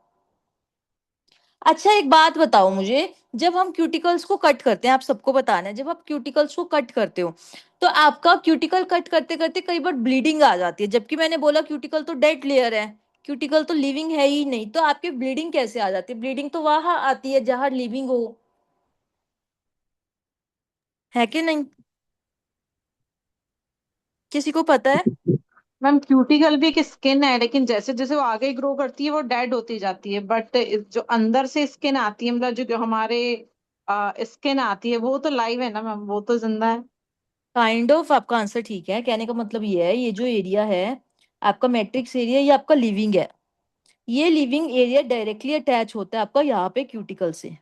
अच्छा एक बात बताओ मुझे, जब हम क्यूटिकल्स को कट करते हैं, आप सबको बताना है, जब आप क्यूटिकल्स को कट करते हो तो आपका क्यूटिकल कट करते करते कई बार ब्लीडिंग आ जाती है, जबकि मैंने बोला क्यूटिकल तो डेड लेयर है, क्यूटिकल तो लिविंग है ही नहीं। तो आपकी ब्लीडिंग कैसे आ जाती है? ब्लीडिंग तो वहां आती है जहां लिविंग हो, है कि नहीं? किसी को पता है? मैम क्यूटिकल भी एक स्किन है, लेकिन जैसे जैसे वो आगे ग्रो करती है वो डेड होती जाती है, बट जो अंदर से स्किन आती है, मतलब जो हमारे स्किन आती है, वो तो लाइव है ना मैम, वो तो जिंदा है। काइंड ऑफ आपका आंसर ठीक है। कहने का मतलब ये है, ये जो एरिया है आपका मैट्रिक्स एरिया, ये आपका लिविंग है। ये लिविंग एरिया डायरेक्टली अटैच होता है आपका यहाँ पे क्यूटिकल से,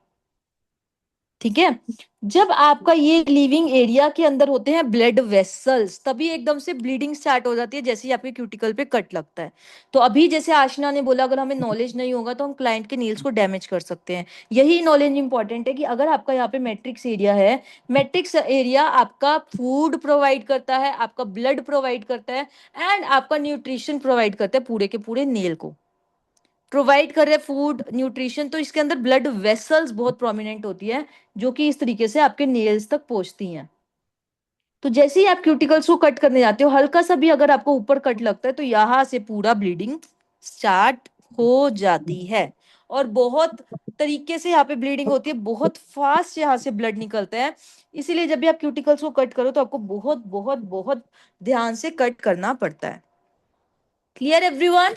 ठीक है। जब आपका ये लिविंग एरिया के अंदर होते हैं ब्लड वेसल्स, तभी एकदम से ब्लीडिंग स्टार्ट हो जाती है जैसे ही आपके क्यूटिकल पे कट लगता है। तो अभी जैसे आशना ने बोला, अगर हमें नॉलेज नहीं होगा तो हम क्लाइंट के नील्स को डैमेज कर सकते हैं। यही नॉलेज इंपॉर्टेंट है कि अगर आपका यहाँ पे मैट्रिक्स एरिया है, मैट्रिक्स एरिया आपका फूड प्रोवाइड करता है, आपका ब्लड प्रोवाइड करता है, एंड आपका न्यूट्रिशन प्रोवाइड करता है पूरे के पूरे नेल को। प्रोवाइड कर रहे हैं फूड न्यूट्रिशन, तो इसके अंदर ब्लड वेसल्स बहुत प्रोमिनेंट होती है, जो कि इस तरीके से आपके नेल्स तक पहुंचती हैं। तो जैसे ही आप क्यूटिकल्स को कट करने जाते हो, हल्का सा भी अगर आपको ऊपर कट लगता है तो यहां से पूरा ब्लीडिंग स्टार्ट हो जाती है। और बहुत तरीके से यहाँ पे ब्लीडिंग होती है, बहुत फास्ट यहाँ से ब्लड निकलता है। इसीलिए जब भी आप क्यूटिकल्स को कट करो तो आपको बहुत बहुत बहुत ध्यान से कट करना पड़ता है। Clear everyone?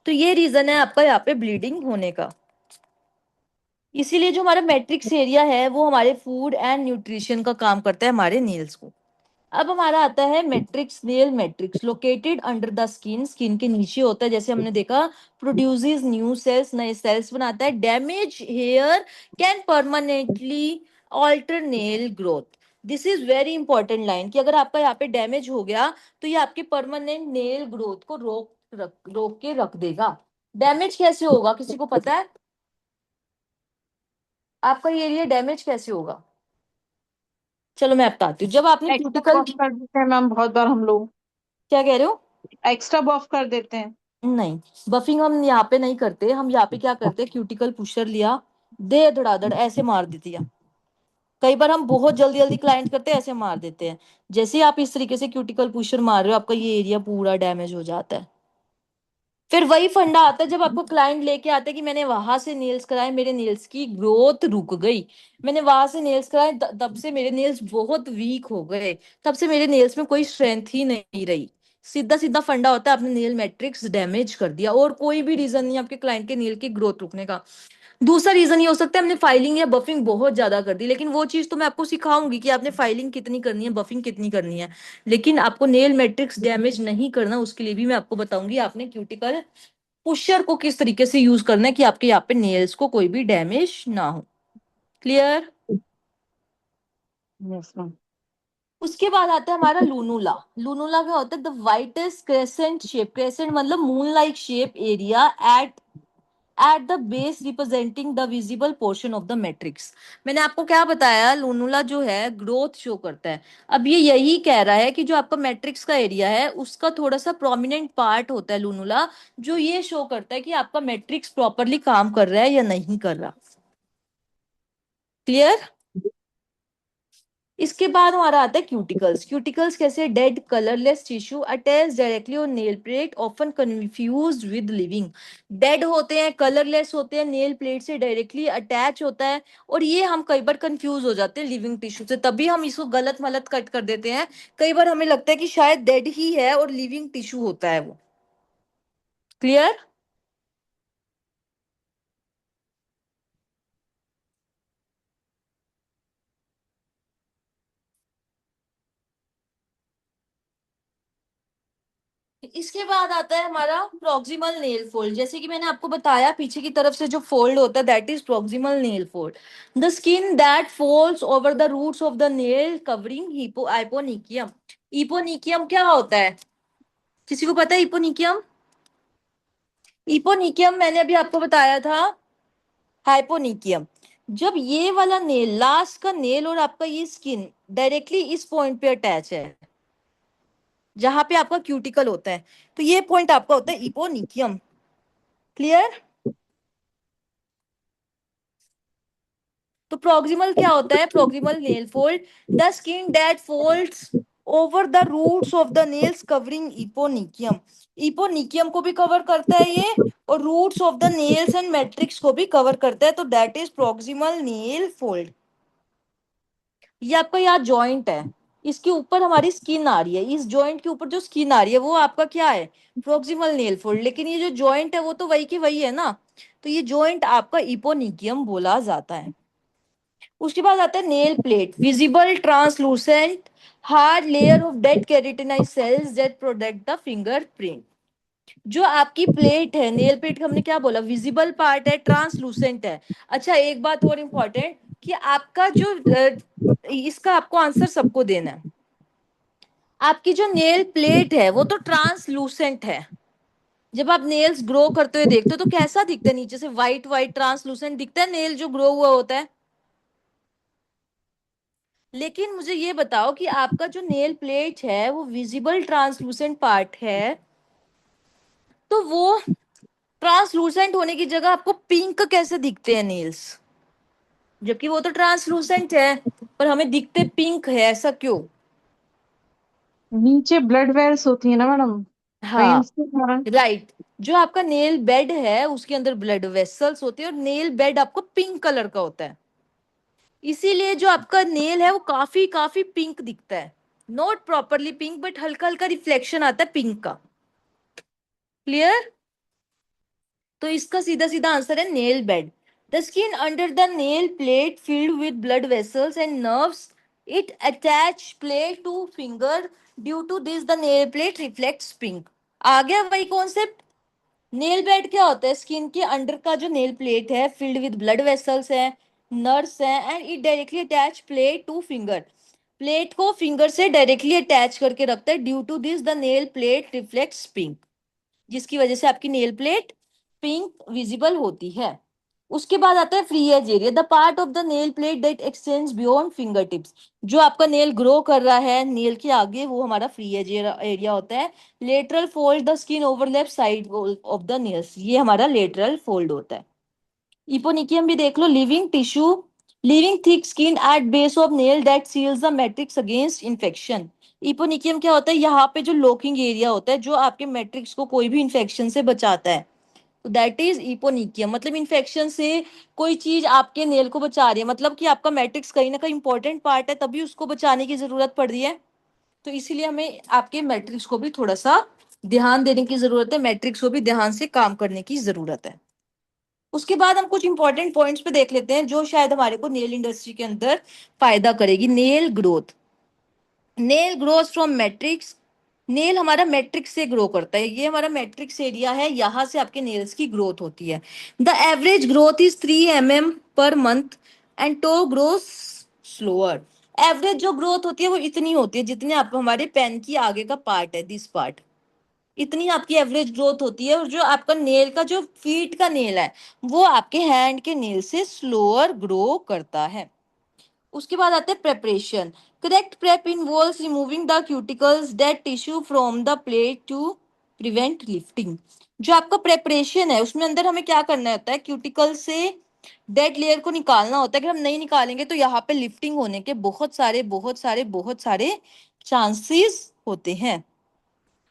तो ये रीजन है आपका यहाँ पे ब्लीडिंग होने का। इसीलिए जो हमारा मैट्रिक्स एरिया है वो हमारे फूड एंड न्यूट्रिशन का काम करता है हमारे नेल्स को। अब हमारा आता है matrix, nail matrix located under the skin, skin के नीचे होता है, जैसे हमने देखा। प्रोड्यूसेस न्यू सेल्स, नए सेल्स बनाता है। Damage hair can permanently alter nail growth. This is very important line, कि अगर आपका यहाँ पे डैमेज हो गया तो ये आपके परमानेंट नेल ग्रोथ को रोक के रख देगा। डैमेज कैसे होगा, किसी को पता है? आपका ये एरिया डैमेज कैसे होगा? चलो मैं बताती हूँ। जब आपने एक्स्ट्रा क्यूटिकल, बफ कर देते हैं मैम बहुत बार हम लोग, क्या कह रहे हो? एक्स्ट्रा बफ कर देते हैं। नहीं, बफिंग हम यहाँ पे नहीं करते। हम यहाँ पे क्या करते हैं, क्यूटिकल पुशर लिया, दे धड़ाधड़ ऐसे मार देती है। कई बार हम बहुत जल्दी जल्दी क्लाइंट करते हैं, ऐसे मार देते हैं। जैसे ही आप इस तरीके से क्यूटिकल पुशर मार रहे हो, आपका ये एरिया पूरा डैमेज हो जाता है। फिर वही फंडा आता है जब आपको क्लाइंट लेके आते हैं कि मैंने वहां से नेल्स कराए, मेरे नेल्स की ग्रोथ रुक गई, मैंने वहां से नेल्स कराए, तब से मेरे नेल्स बहुत वीक हो गए, तब से मेरे नेल्स में कोई स्ट्रेंथ ही नहीं रही। सीधा सीधा फंडा होता है आपने नेल मैट्रिक्स डैमेज कर दिया, और कोई भी रीजन नहीं है आपके क्लाइंट के नेल की ग्रोथ रुकने का। दूसरा रीजन ये हो सकता है हमने फाइलिंग या बफिंग बहुत ज्यादा कर दी, लेकिन वो चीज तो मैं आपको सिखाऊंगी कि आपने फाइलिंग कितनी करनी है, बफिंग कितनी करनी है। लेकिन आपको नेल मैट्रिक्स डैमेज नहीं करना, उसके लिए भी मैं आपको बताऊंगी आपने क्यूटिकल पुशर को किस तरीके से यूज करना है कि आपके यहाँ पे नेल्स को कोई भी डैमेज ना हो। क्लियर? Yes ma'am. उसके बाद आता है हमारा लूनुला। लूनुला क्या होता है? The whitest crescent shape, crescent मतलब moon like shape area at the base representing the visible portion of the matrix. मैंने आपको क्या बताया, लूनुला जो है ग्रोथ शो करता है। अब ये यही कह रहा है कि जो आपका मैट्रिक्स का एरिया है उसका थोड़ा सा प्रोमिनेंट पार्ट होता है लूनुला, जो ये शो करता है कि आपका मैट्रिक्स प्रॉपरली काम कर रहा है या नहीं कर रहा। क्लियर? इसके बाद हमारा आता है क्यूटिकल्स। क्यूटिकल्स कैसे? Dead colourless tissue attach directly on nail plate, often confused with living. Dead होते हैं, कलरलेस होते हैं, नेल प्लेट से डायरेक्टली अटैच होता है, और ये हम कई बार कंफ्यूज हो जाते हैं लिविंग टिश्यू से, तभी हम इसको गलत मलत कट कर देते हैं। कई बार हमें लगता है कि शायद डेड ही है और लिविंग टिश्यू होता है वो। क्लियर? इसके बाद आता है हमारा प्रोक्सिमल नेल फोल्ड। जैसे कि मैंने आपको बताया, पीछे की तरफ से जो फोल्ड होता है that is proximal nail fold. The skin that folds over the roots of the nail covering hyponychium. Eponychium क्या होता है? किसी को पता है इपोनिकियम? इपोनिकियम मैंने अभी आपको बताया था, हाइपोनिकियम। जब ये वाला नेल, लास्ट का नेल और आपका ये स्किन डायरेक्टली इस पॉइंट पे अटैच है जहां पे आपका क्यूटिकल होता है, तो ये पॉइंट आपका होता है इपोनिकियम। क्लियर? तो प्रोक्सिमल क्या होता है? Proximal nail fold, the skin that folds over the roots of the nails covering eponychium. Eponychium को भी कवर करता है ये, और roots of the nails and matrix को भी कवर करता है, तो that is proximal nail fold. ये आपका यहाँ जॉइंट है, इसके ऊपर हमारी स्किन आ रही है, इस जॉइंट के ऊपर जो स्किन आ रही है वो आपका क्या है? Proximal nail fold. लेकिन ये जो जॉइंट है वो तो वही की वही है ना, तो ये जॉइंट आपका इपोनिकियम बोला जाता है। उसके बाद आता है nail plate, visible translucent hard layer of dead keratinize cells that protect the fingerprint. जो आपकी प्लेट है, नेल प्लेट का हमने क्या बोला? विजिबल पार्ट है, ट्रांसलूसेंट है। अच्छा, एक बात और इंपॉर्टेंट, कि आपका जो इसका आपको आंसर सबको देना है। आपकी जो नेल प्लेट है वो तो ट्रांसलूसेंट है। जब आप नेल्स ग्रो करते हुए देखते हो तो कैसा दिखता है? नीचे से व्हाइट व्हाइट ट्रांसलूसेंट दिखता है नेल जो ग्रो हुआ होता है। लेकिन मुझे ये बताओ कि आपका जो नेल प्लेट है वो विजिबल ट्रांसलूसेंट पार्ट है, तो वो ट्रांसलूसेंट होने की जगह आपको पिंक कैसे दिखते हैं नेल्स? जबकि वो तो ट्रांसलूसेंट है, पर हमें दिखते पिंक है, ऐसा क्यों? नीचे ब्लड वेल्स होती है ना मैडम, हाँ, वेन्स के कारण। राइट। जो आपका नेल बेड है उसके अंदर ब्लड वेसल्स होती है, और नेल बेड आपको पिंक कलर का होता है, इसीलिए जो आपका नेल है वो काफी काफी पिंक दिखता है। नॉट प्रॉपरली पिंक, बट हल्का हल्का रिफ्लेक्शन आता है पिंक का। क्लियर? तो इसका सीधा सीधा आंसर है nail bed. The skin under the nail plate filled with blood vessels and nerves, it attach plate to finger, due to this the nail plate reflects pink। आ गया वही कॉन्सेप्ट। नेल बेड क्या होता है? Skin के under का जो nail plate है filled with blood vessels है, नर्व्स है, and it directly attach plate to finger. Plate को फिंगर से डायरेक्टली अटैच करके रखता है, due to this the nail plate reflects pink, जिसकी वजह से आपकी नेल प्लेट पिंक विजिबल होती है। उसके बाद आता है free edge area, the part of the nail plate that extends beyond finger tips. जो आपका नेल ग्रो कर रहा है नेल के आगे, वो हमारा फ्री एज एरिया होता है। Lateral fold, the skin overlap side of the nails, ये हमारा लेटरल फोल्ड होता है। इपोनिकियम भी देख लो, living tissue, living thick skin at base of nail that seals the matrix against infection. Eponychium क्या होता है? यहाँ पे जो लॉकिंग एरिया होता है जो आपके मैट्रिक्स को कोई भी इन्फेक्शन से बचाता है, तो दैट इज इपोनिकियम। मतलब इन्फेक्शन से कोई चीज आपके नेल को बचा रही है, मतलब कि आपका मैट्रिक्स कहीं ना कहीं इंपॉर्टेंट पार्ट है, तभी उसको बचाने की जरूरत पड़ रही है। तो इसीलिए हमें आपके मैट्रिक्स को भी थोड़ा सा ध्यान देने की जरूरत है, मैट्रिक्स को भी ध्यान से काम करने की जरूरत है। उसके बाद हम कुछ इंपॉर्टेंट पॉइंट्स पे देख लेते हैं जो शायद हमारे को नेल इंडस्ट्री के अंदर फायदा करेगी। Nail growth, nail growth from matrix. Nail हमारा मैट्रिक्स से ग्रो करता है, ये हमारा मैट्रिक्स एरिया है, यहाँ से आपके नेल्स की ग्रोथ होती है। The average growth is 3 mm per month, and toe growth slower. Average जो ग्रोथ होती है वो इतनी होती है जितने आप हमारे पेन की आगे का पार्ट है, दिस पार्ट, इतनी आपकी एवरेज ग्रोथ होती है। और जो आपका नेल का जो फीट का नेल है वो आपके हैंड के नेल से स्लोअर ग्रो करता है। उसके बाद आते हैं preparation. Correct prep involves removing the cuticles dead tissue from the plate to prevent lifting. जो आपका प्रेपरेशन है उसमें अंदर हमें क्या करना होता है? क्यूटिकल से डेड लेयर को निकालना होता है। अगर हम नहीं निकालेंगे तो यहाँ पे लिफ्टिंग होने के बहुत सारे चांसेस होते हैं।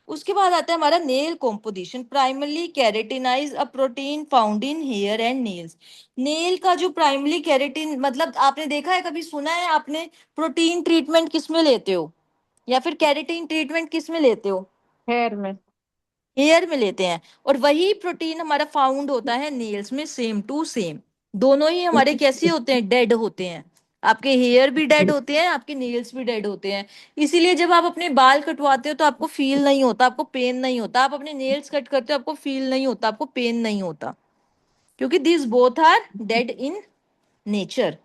उसके बाद आता है हमारा nail composition. Primarily keratinize a protein found in hair and nails. Nail का जो प्राइमरी कैरेटिन, मतलब आपने देखा है, कभी सुना है आपने प्रोटीन ट्रीटमेंट किस में लेते हो या फिर कैरेटिन ट्रीटमेंट किस में लेते हो? हेयर में। हेयर में लेते हैं। और वही प्रोटीन हमारा फाउंड होता है नेल्स में, सेम टू सेम। दोनों ही हमारे कैसे होते हैं? डेड होते हैं। आपके हेयर भी डेड होते हैं, आपके नेल्स भी डेड होते हैं। इसीलिए जब आप अपने बाल कटवाते हो तो आपको फील नहीं होता, आपको पेन नहीं होता। आप अपने नेल्स कट करते हो, आपको फील नहीं होता, आपको पेन नहीं होता, क्योंकि this both are dead in nature.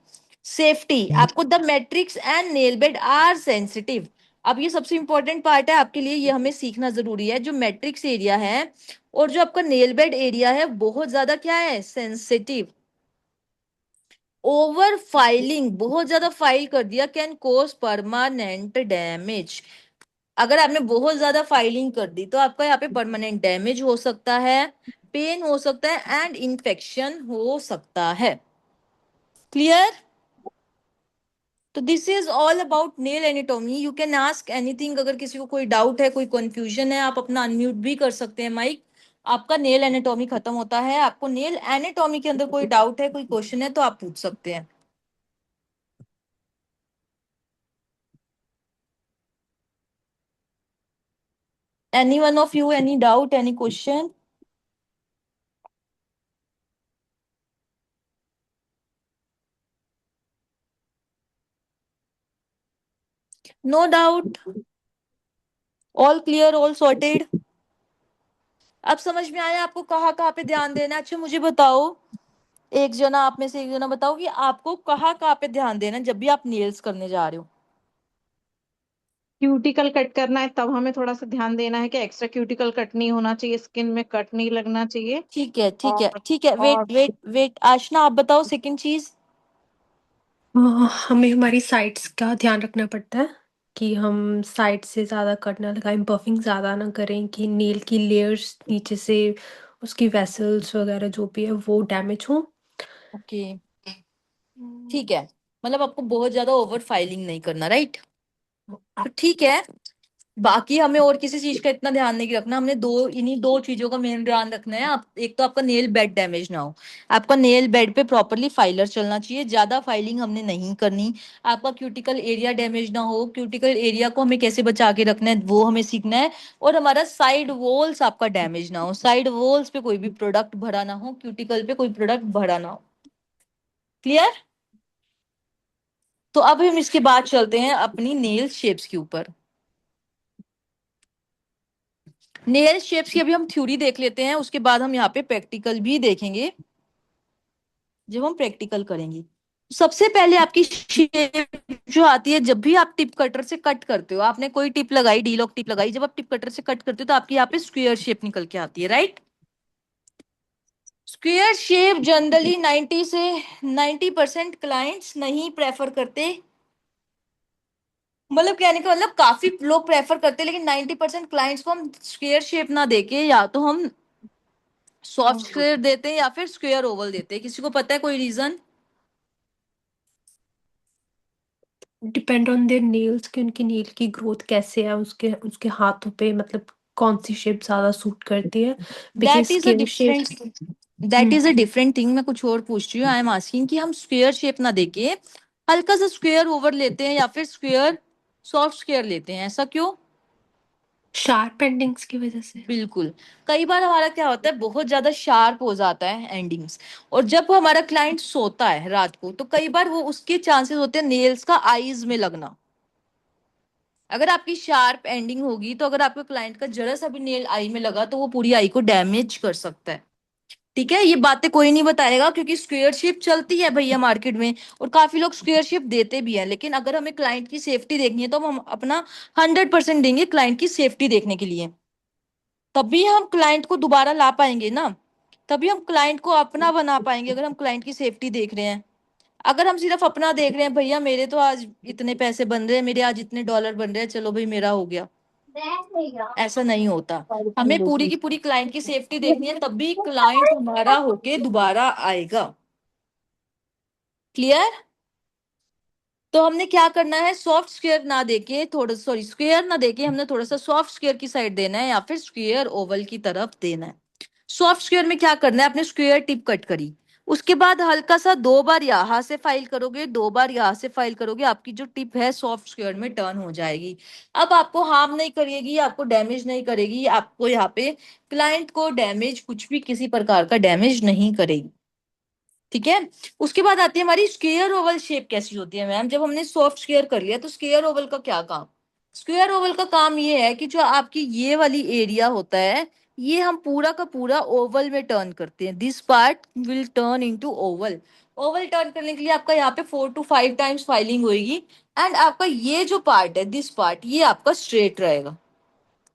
Safety, आपको the matrix and nail bed are sensitive. अब ये सबसे इंपॉर्टेंट पार्ट है आपके लिए, ये हमें सीखना जरूरी है। जो मैट्रिक्स एरिया है और जो आपका नेल बेड एरिया है, बहुत ज्यादा क्या है? सेंसिटिव। ओवर फाइलिंग, बहुत ज्यादा फाइल कर दिया, कैन कोज परमानेंट डैमेज। अगर आपने बहुत ज्यादा फाइलिंग कर दी तो आपका यहाँ पे परमानेंट डैमेज हो सकता है, पेन हो सकता है एंड इन्फेक्शन हो सकता है। क्लियर? तो this is all about nail anatomy. You can ask anything. अगर किसी को कोई डाउट है, कोई कंफ्यूजन है, आप अपना अनम्यूट भी कर सकते हैं माइक। आपका नेल एनाटॉमी खत्म होता है। आपको नेल एनाटॉमी के अंदर कोई डाउट है, कोई क्वेश्चन है, तो आप पूछ सकते हैं। Any one of you, any doubt, any question? No doubt? All clear, all sorted? अब समझ में आया आपको कहाँ कहाँ पे ध्यान देना है? अच्छा मुझे बताओ, एक जना, आप में से एक जना बताओ कि आपको कहाँ कहाँ पे ध्यान देना है जब भी आप नेल्स करने जा रहे हो? क्यूटिकल कट करना है तब हमें थोड़ा सा ध्यान देना है कि एक्स्ट्रा क्यूटिकल कट नहीं होना चाहिए, स्किन में कट नहीं लगना चाहिए। ठीक है, ठीक है, और ठीक है। वेट और वेट वेट, आशना आप बताओ सेकंड चीज। हमें हमारी साइड्स का ध्यान रखना पड़ता है कि हम साइड से ज़्यादा कट ना लगाएं, बफिंग ज़्यादा ना करें कि नेल की लेयर्स नीचे से उसकी वेसल्स वगैरह जो भी है वो डैमेज हो। ओके, ठीक है। मतलब आपको बहुत ज्यादा ओवर फाइलिंग नहीं करना, राइट? तो ठीक है। बाकी हमें और किसी चीज का इतना ध्यान नहीं रखना। हमने इन्हीं दो चीजों का मेन ध्यान रखना है। आप, एक तो आपका नेल बेड डैमेज ना हो, आपका नेल बेड पे प्रॉपरली फाइलर चलना चाहिए, ज्यादा फाइलिंग हमने नहीं करनी। आपका क्यूटिकल एरिया डैमेज ना हो, क्यूटिकल एरिया को हमें कैसे बचा के रखना है वो हमें सीखना है। और हमारा साइड वॉल्स आपका डैमेज ना हो, साइड वॉल्स पे कोई भी प्रोडक्ट भरा ना हो, क्यूटिकल पे कोई प्रोडक्ट भरा ना हो। क्लियर? तो अब हम इसके बाद चलते हैं अपनी नेल शेप्स के ऊपर। नेल शेप्स की अभी हम थ्योरी देख लेते हैं, उसके बाद हम यहाँ पे प्रैक्टिकल भी देखेंगे जब हम प्रैक्टिकल करेंगे। सबसे पहले आपकी शेप जो आती है, जब भी आप टिप कटर से कट करते हो, आपने कोई टिप लगाई, डी लॉक टिप लगाई, जब आप टिप कटर से कट करते हो तो आपकी यहाँ पे स्क्वायर शेप निकल के आती है, right? Square shape generally 90% clients नहीं प्रेफर करते। मतलब कहने का मतलब काफी लोग प्रेफर करते हैं, लेकिन 90% क्लाइंट्स को हम स्क्वायर शेप ना देके या तो हम सॉफ्ट स्क्वायर देते हैं या फिर स्क्वायर ओवल देते हैं। किसी को पता है कोई reason? Depend on their nails कि उनकी नेल की ग्रोथ कैसे है, उसके उसके हाथों पे मतलब कौन सी शेप ज़्यादा सूट करती है। Because that is a square shape. Different that is a different thing. मैं कुछ और पूछ रही हूँ। आई एम आस्किंग कि हम स्क्वायर शेप ना देके हल्का सा स्क्वायर ओवर लेते हैं या फिर स्क्वायर सॉफ्ट स्क्वायर लेते हैं, ऐसा क्यों? शार्प एंडिंग्स की वजह से। बिल्कुल। कई बार हमारा क्या होता है, बहुत ज्यादा शार्प हो जाता है एंडिंग्स, और जब हमारा क्लाइंट सोता है रात को तो कई बार वो उसके चांसेस होते हैं नेल्स का आईज में लगना। अगर आपकी शार्प एंडिंग होगी तो अगर आपके क्लाइंट का जरा सा भी नेल आई में लगा तो वो पूरी आई को डैमेज कर सकता है। ठीक है, ये बातें कोई नहीं बताएगा क्योंकि स्क्वायर शेप चलती है भैया मार्केट में, और काफी लोग स्क्वायर शेप देते भी हैं। लेकिन अगर हमें क्लाइंट की सेफ्टी देखनी है तो हम अपना 100% देंगे क्लाइंट की सेफ्टी देखने के लिए। तभी हम क्लाइंट को दोबारा ला पाएंगे ना, तभी हम क्लाइंट को अपना बना पाएंगे अगर हम क्लाइंट की सेफ्टी देख रहे हैं। अगर हम सिर्फ अपना देख रहे हैं, भैया मेरे तो आज इतने पैसे बन रहे हैं, मेरे आज इतने डॉलर बन रहे हैं, चलो भाई मेरा हो गया, ऐसा नहीं होता। हमें पूरी की पूरी क्लाइंट की सेफ्टी देखनी है, तभी क्लाइंट हमारा होके दोबारा आएगा। क्लियर? तो हमने क्या करना है, सॉफ्ट स्क्वायर ना देके थोड़ा, सॉरी स्क्वायर ना देके हमने थोड़ा सा सॉफ्ट स्क्वायर की साइड देना है या फिर स्क्वायर ओवल की तरफ देना है। सॉफ्ट स्क्वायर में क्या करना है, आपने स्क्वायर टिप कट करी, उसके बाद हल्का सा 2 बार यहां से फाइल करोगे, 2 बार यहां से फाइल करोगे, आपकी जो टिप है सॉफ्ट स्क्वायर में टर्न हो जाएगी। अब आपको हार्म नहीं करेगी, आपको डैमेज नहीं करेगी, आपको यहाँ पे क्लाइंट को डैमेज, कुछ भी किसी प्रकार का डैमेज नहीं करेगी। ठीक है। उसके बाद आती है हमारी स्क्वायर ओवल शेप कैसी होती है मैम, जब हमने सॉफ्ट स्क्वायर कर लिया तो स्क्वायर ओवल का क्या काम। स्क्वायर ओवल का काम ये है कि जो आपकी ये वाली एरिया होता है, ये हम पूरा का पूरा ओवल में टर्न करते हैं। This part will turn into Oval. Oval turn करने के लिए आपका यहाँ पे 4 to 5 टाइम्स फाइलिंग होगी, एंड आपका ये जो पार्ट है, दिस पार्ट, ये आपका स्ट्रेट रहेगा।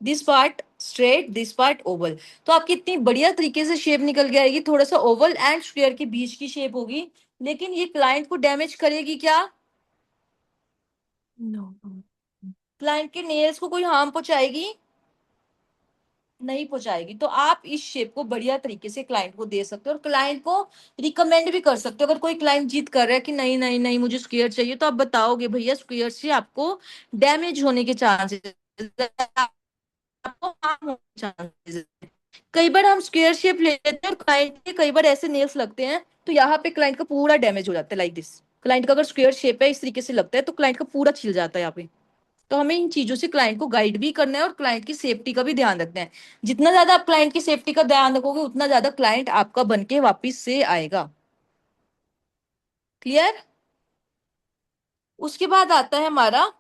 This part straight, this part Oval. तो आपकी इतनी बढ़िया तरीके से शेप निकल के आएगी, थोड़ा सा ओवल एंड स्क्वायर के बीच की शेप होगी, लेकिन ये क्लाइंट को डैमेज करेगी क्या, नो। क्लाइंट के नेल्स को कोई हार्म पहुंचाएगी, नहीं पहुंचाएगी। तो आप इस शेप को बढ़िया तरीके से क्लाइंट को दे सकते हो और क्लाइंट को रिकमेंड भी कर सकते हो। अगर कोई क्लाइंट जिद कर रहा है कि नहीं नहीं नहीं मुझे स्क्वायर चाहिए, तो आप बताओगे भैया स्क्वायर से आपको डैमेज होने के चांसेस, आपको हार्म होने के चांसेस। कई बार हम स्क्वायर शेप ले लेते हैं और क्लाइंट के कई बार ऐसे नेल्स लगते हैं, तो यहाँ पे क्लाइंट का पूरा डैमेज हो जाता है, लाइक दिस। क्लाइंट का अगर स्क्वायर शेप है, इस तरीके से लगता है, तो क्लाइंट का पूरा छिल जाता है यहाँ पे। तो हमें इन चीजों से क्लाइंट को गाइड भी करना है और क्लाइंट की सेफ्टी का भी ध्यान रखना है। जितना ज्यादा आप क्लाइंट की सेफ्टी का ध्यान रखोगे, उतना ज्यादा क्लाइंट आपका बन के वापिस से आएगा। क्लियर? उसके बाद आता है हमारा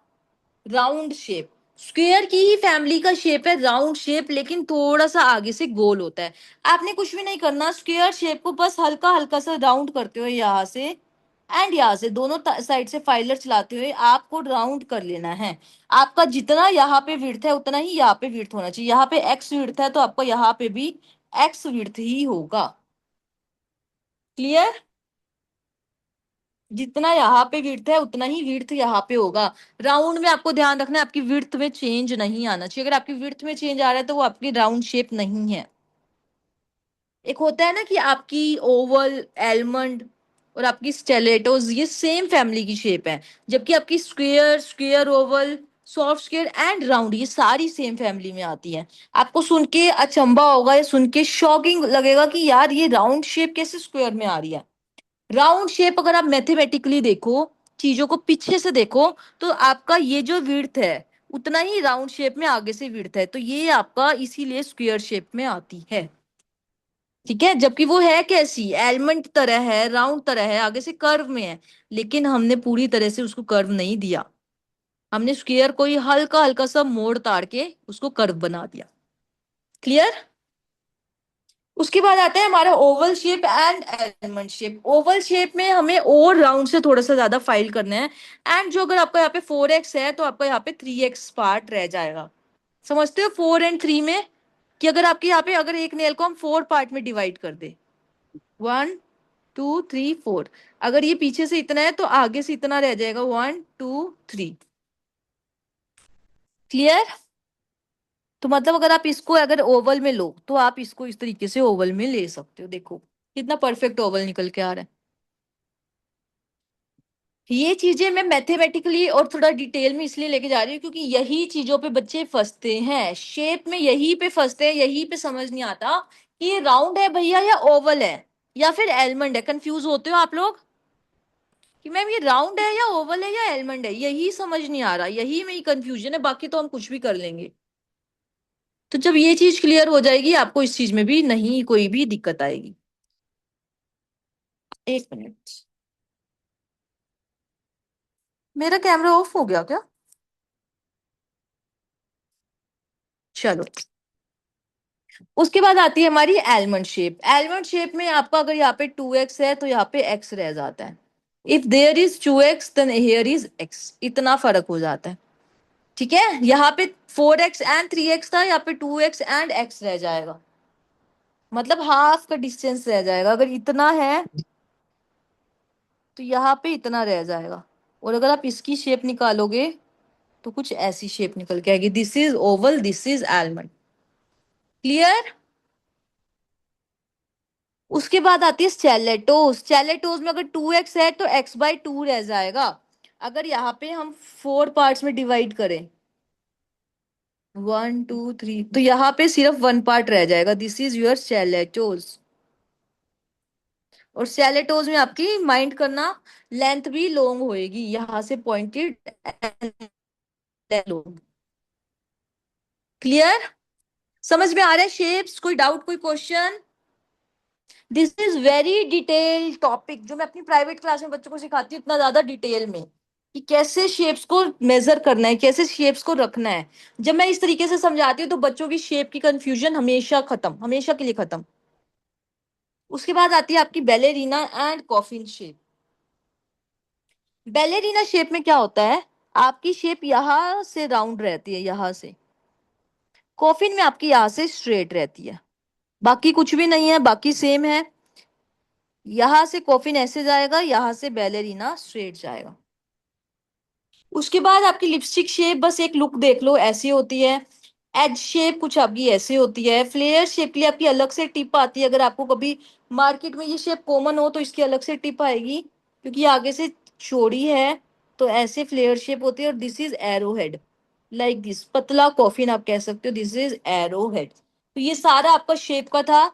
राउंड शेप। स्क्वायर की ही फैमिली का शेप है राउंड शेप, लेकिन थोड़ा सा आगे से गोल होता है। आपने कुछ भी नहीं करना, स्क्वायर शेप को बस हल्का हल्का सा राउंड करते हुए यहाँ से एंड यहाँ से दोनों साइड से फाइलर चलाते हुए आपको राउंड कर लेना है। आपका जितना यहाँ पे विड्थ है उतना ही यहाँ पे विड्थ होना चाहिए। यहाँ पे एक्स विड्थ है तो आपका यहाँ पे भी एक्स विड्थ ही होगा। क्लियर? जितना यहाँ पे विड्थ है उतना ही विड्थ यहाँ पे होगा। राउंड में आपको ध्यान रखना है आपकी विड्थ में चेंज नहीं आना चाहिए। अगर आपकी विड्थ में चेंज आ रहा है तो वो आपकी राउंड शेप नहीं है। एक होता है ना कि आपकी ओवल, एलमंड और आपकी स्टेलेटोज ये सेम फैमिली की शेप है, जबकि आपकी square, square Oval, soft square and round ये सारी सेम फैमिली में आती है। आपको सुन के अचंभा होगा या सुन के शॉकिंग लगेगा कि यार ये राउंड शेप कैसे स्क्वायर में आ रही है। राउंड शेप अगर आप मैथमेटिकली देखो, चीजों को पीछे से देखो, तो आपका ये जो विड्थ है उतना ही राउंड शेप में आगे से विड्थ है, तो ये आपका इसीलिए स्क्वायर शेप में आती है। ठीक है, जबकि वो है कैसी, एलमंड तरह है, राउंड तरह है, आगे से कर्व में है, लेकिन हमने पूरी तरह से उसको कर्व नहीं दिया। हमने स्क्वायर को ही हल्का हल्का सा मोड़ ताड़ के उसको कर्व बना दिया। क्लियर? उसके बाद आता है हमारा Oval shape and almond shape. Oval shape में हमें और राउंड से थोड़ा सा ज्यादा फाइल करना है, एंड जो अगर आपका यहाँ पे 4x है तो आपका यहाँ पे 3x पार्ट रह जाएगा। समझते हो 4 और 3 में, कि अगर आपके यहाँ पे अगर एक नेल को हम 4 पार्ट में डिवाइड कर दे, 1 2 3 4, अगर ये पीछे से इतना है तो आगे से इतना रह जाएगा, 1 2 3। क्लियर? तो मतलब अगर आप इसको अगर ओवल में लो तो आप इसको इस तरीके से ओवल में ले सकते हो। देखो कितना परफेक्ट ओवल निकल के आ रहा है। ये चीजें मैं मैथमेटिकली और थोड़ा डिटेल में इसलिए लेके जा रही हूँ क्योंकि यही चीजों पे बच्चे फंसते हैं, शेप में यही पे फंसते हैं, यही पे समझ नहीं आता कि ये राउंड है भैया या ओवल है या फिर एलमंड है। कंफ्यूज होते हो आप लोग कि मैम ये राउंड है या ओवल है या एलमंड है, यही समझ नहीं आ रहा, यही में ही कंफ्यूजन है, बाकी तो हम कुछ भी कर लेंगे। तो जब ये चीज क्लियर हो जाएगी आपको इस चीज में भी नहीं कोई भी दिक्कत आएगी। 1 मिनट, मेरा कैमरा ऑफ हो गया क्या? चलो, उसके बाद आती है हमारी एलमंड शेप। एलमंड शेप में आपका अगर यहाँ पे 2x है तो यहाँ पे x रह जाता है। If there is 2x then here is x, इतना फर्क हो जाता है। ठीक है, यहाँ पे 4x एंड 3x था, यहाँ पे 2x एंड x रह जाएगा, मतलब हाफ का डिस्टेंस रह जाएगा। अगर इतना है तो यहाँ पे इतना रह जाएगा, और अगर आप इसकी शेप निकालोगे तो कुछ ऐसी शेप निकल के आएगी। This is Oval, this is almond. Clear? उसके बाद आती है स्टेलेटोस। स्टेलेटोस में अगर 2x है तो x/2 रह जाएगा। अगर यहाँ पे हम 4 पार्ट्स में डिवाइड करें, 1 2 3, तो यहाँ पे सिर्फ 1 पार्ट रह जाएगा। This is your stilettos. और स्टेलेटोस में आपकी माइंड करना, लेंथ भी लॉन्ग होएगी, यहाँ से पॉइंटेड लॉन्ग। क्लियर? समझ में आ रहा है शेप्स? कोई डाउट, कोई question? This is very detail topic जो मैं अपनी प्राइवेट क्लास में बच्चों को सिखाती हूँ, इतना ज्यादा डिटेल में, कि कैसे शेप्स को मेजर करना है, कैसे शेप्स को रखना है। जब मैं इस तरीके से समझाती हूँ तो बच्चों की शेप की कंफ्यूजन हमेशा खत्म, हमेशा के लिए खत्म। उसके बाद आती है आपकी ballerina and coffin shape. Ballerina shape में क्या होता है, आपकी शेप यहां से राउंड रहती है, यहां से। कॉफिन में आपकी यहां से स्ट्रेट रहती है। बाकी कुछ भी नहीं है, बाकी सेम है। यहां से कॉफिन ऐसे जाएगा, यहां से बैलेरीना स्ट्रेट जाएगा। उसके बाद आपकी लिपस्टिक शेप, बस एक लुक देख लो, ऐसी होती है। एज शेप कुछ आपकी ऐसी होती है। फ्लेयर शेप के लिए आपकी अलग से टिप आती है। अगर आपको कभी मार्केट में ये शेप कॉमन हो तो इसकी अलग से टिप आएगी, क्योंकि ये आगे से चौड़ी है। तो ऐसे फ्लेयर शेप होती है। और this is arrow head, like this, पतला कॉफिन आप कह सकते हो। This is arrow head. तो ये सारा आपका शेप का था।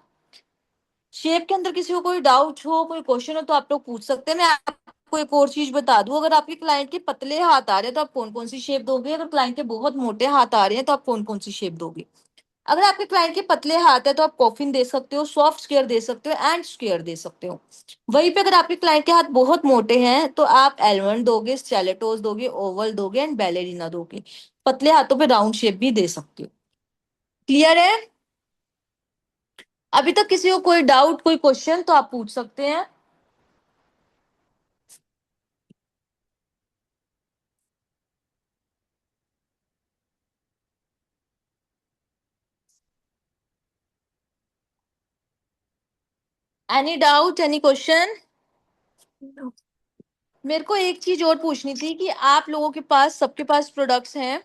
शेप के अंदर किसी को कोई डाउट हो, कोई क्वेश्चन हो तो आप लोग पूछ सकते हैं। मैं आपको एक और चीज बता दूं, अगर आपके क्लाइंट के पतले हाथ आ रहे हैं तो आप कौन कौन सी शेप दोगे? अगर क्लाइंट के बहुत मोटे हाथ आ रहे हैं तो आप कौन कौन सी शेप दोगे? अगर आपके क्लाइंट के पतले हाथ है तो आप कॉफिन दे सकते हो, सॉफ्ट स्क्वायर दे सकते हो, एंड स्क्वायर दे सकते हो। वहीं पे अगर आपके क्लाइंट के हाथ बहुत मोटे हैं तो आप एलमंड दोगे, स्टेलेटोस दोगे, ओवल दोगे, एंड बैलेरिना दोगे। पतले हाथों पे राउंड शेप भी दे सकते हो। क्लियर है? अभी तक किसी को कोई डाउट, कोई क्वेश्चन तो आप पूछ सकते हैं। Any doubt, any question? मेरे को एक चीज और पूछनी थी कि आप लोगों के पास, सबके पास प्रोडक्ट्स हैं?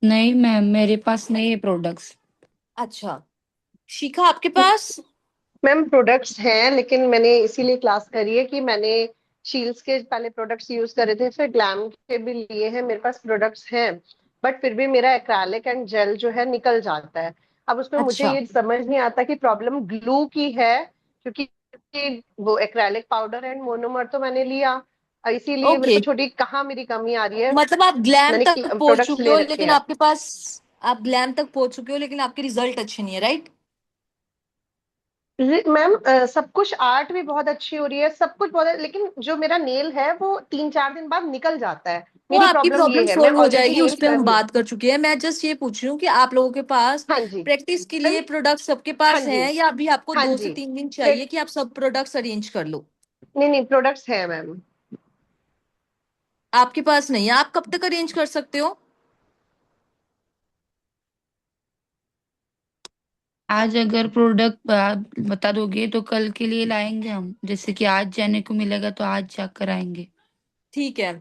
नहीं मैम, मेरे पास नहीं है प्रोडक्ट्स। अच्छा, शिखा आपके पास? मैम प्रोडक्ट्स हैं, लेकिन मैंने इसीलिए क्लास करी है कि मैंने शील्ड्स के पहले प्रोडक्ट्स यूज करे थे, फिर ग्लैम के भी लिए हैं। मेरे पास प्रोडक्ट्स हैं, बट फिर भी मेरा एक्रालिक एंड जेल जो है निकल जाता है। अब उसमें मुझे अच्छा, ये समझ नहीं आता कि प्रॉब्लम ग्लू की है, क्योंकि वो एक्रालिक पाउडर एंड मोनोमर तो मैंने लिया, इसीलिए मेरे ओके। को छोटी कहाँ मेरी कमी आ रही है। मतलब आप ग्लैम मैंने तक पहुंच प्रोडक्ट्स चुके ले हो रखे लेकिन हैं। आपके पास, आप ग्लैम तक पहुंच चुके हो लेकिन आपके रिजल्ट अच्छे नहीं है, राइट? मैम सब कुछ, आर्ट भी बहुत अच्छी हो रही है, सब कुछ बहुत है, लेकिन जो मेरा नेल है वो 3 4 दिन बाद निकल जाता है। वो मेरी आपकी प्रॉब्लम प्रॉब्लम ये है, मैं सोल्व हो ऑलरेडी जाएगी, उस नेल पे कर हम रही हूँ। बात कर चुके हैं। मैं जस्ट ये पूछ रही हूँ कि आप लोगों के पास हाँ जी। प्रैक्टिस के लिए मैम, प्रोडक्ट सबके हाँ पास जी, हैं, या अभी आपको हाँ 2 से 3 दिन जी। चाहिए कि आप सब प्रोडक्ट्स अरेंज कर लो? नहीं नहीं, प्रोडक्ट्स है मैम। आपके पास नहीं है, आप कब तक अरेंज कर सकते हो? आज अगर प्रोडक्ट बता दोगे तो कल के लिए लाएंगे हम, जैसे कि आज जाने को मिलेगा तो आज जाकर आएंगे। ठीक है,